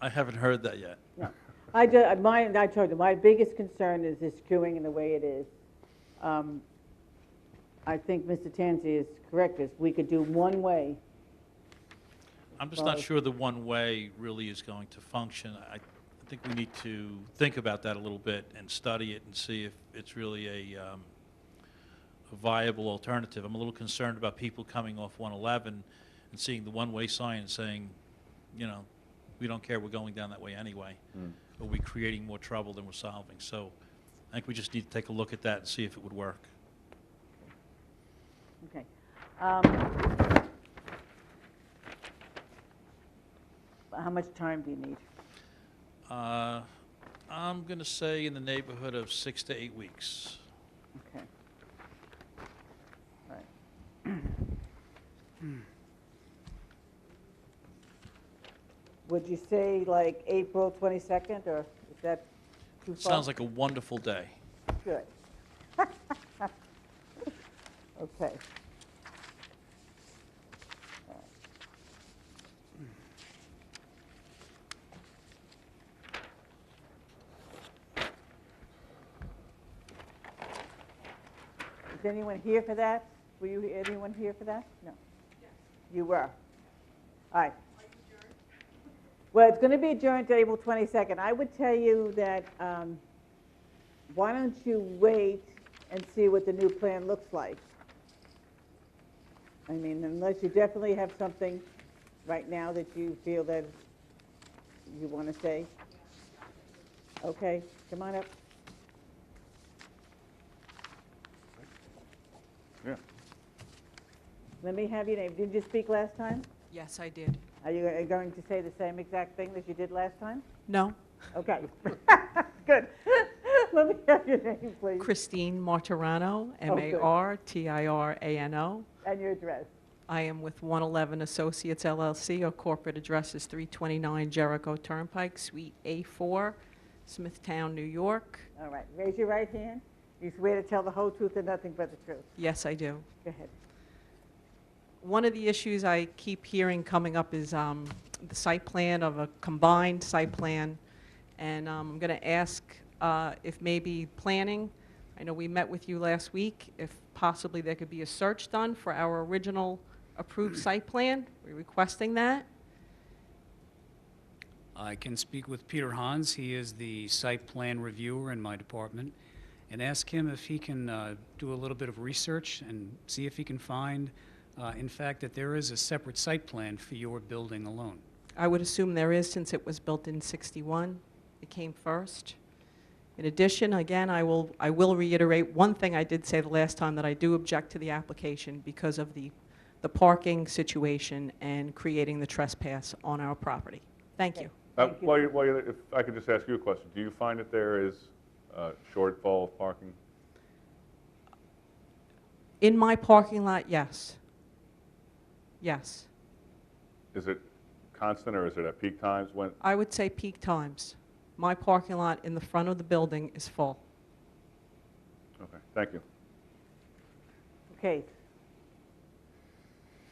Speaker 4: I haven't heard that yet.
Speaker 1: No. I told you, my biggest concern is this queuing and the way it is. I think Mr. Tansey is correct. We could do one way.
Speaker 4: I'm just not sure the one-way really is going to function. I think we need to think about that a little bit and study it and see if it's really a viable alternative. I'm a little concerned about people coming off 111 and seeing the one-way sign and saying, you know, we don't care, we're going down that way anyway. Are we creating more trouble than we're solving? So I think we just need to take a look at that and see if it would work.
Speaker 1: Okay. How much time do you need?
Speaker 4: I'm going to say in the neighborhood of 6 to 8 weeks.
Speaker 1: Okay. Right. Would you say like April 22nd, or is that too far?
Speaker 4: Sounds like a wonderful day.
Speaker 1: Good. Okay. Is anyone here for that? Were you, anyone here for that? No. You were? All right. Well, it's going to be adjourned to April 22nd. I would tell you that why don't you wait and see what the new plan looks like? I mean, unless you definitely have something right now that you feel that you want to say. Okay, come on up.
Speaker 10: Yeah.
Speaker 1: Let me have your name. Did you speak last time?
Speaker 6: Yes, I did.
Speaker 1: Are you going to say the same exact thing that you did last time?
Speaker 6: No.
Speaker 1: Okay. Good. Let me have your name, please.
Speaker 6: Christine Martirano,
Speaker 1: Oh, good.
Speaker 6: Martirano.
Speaker 1: And your address.
Speaker 6: I am with 111 Associates LLC. Our corporate address is 329 Jericho Turnpike, Suite A4, Smithtown, New York.
Speaker 1: All right. Raise your right hand. You swear to tell the whole truth and nothing but the truth.
Speaker 6: Yes, I do.
Speaker 1: Go ahead.
Speaker 6: One of the issues I keep hearing coming up is the site plan of a combined site plan. And I'm going to ask if maybe planning, I know we met with you last week, if possibly there could be a search done for our original approved site plan. We're requesting that.
Speaker 2: I can speak with Peter Hans. He is the site plan reviewer in my department, and ask him if he can do a little bit of research and see if he can find, in fact, that there is a separate site plan for your building alone.
Speaker 6: I would assume there is, since it was built in '61. It came first. In addition, again, I will reiterate one thing I did say the last time, that I do object to the application because of the parking situation and creating the trespass on our property. Thank you.
Speaker 10: If I could just ask you a question, do you find that there is a shortfall of parking?
Speaker 6: In my parking lot, yes. Yes.
Speaker 10: Is it constant or is it at peak times? When?
Speaker 6: I would say peak times. My parking lot in the front of the building is full.
Speaker 10: Okay, thank you.
Speaker 1: Okay.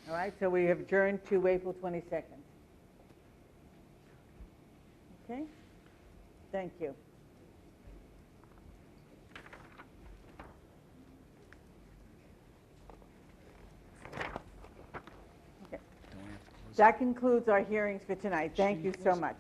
Speaker 1: All right, so we have adjourned to April 22nd. Okay? Thank you. Okay. That concludes our hearings for tonight. Thank you so much.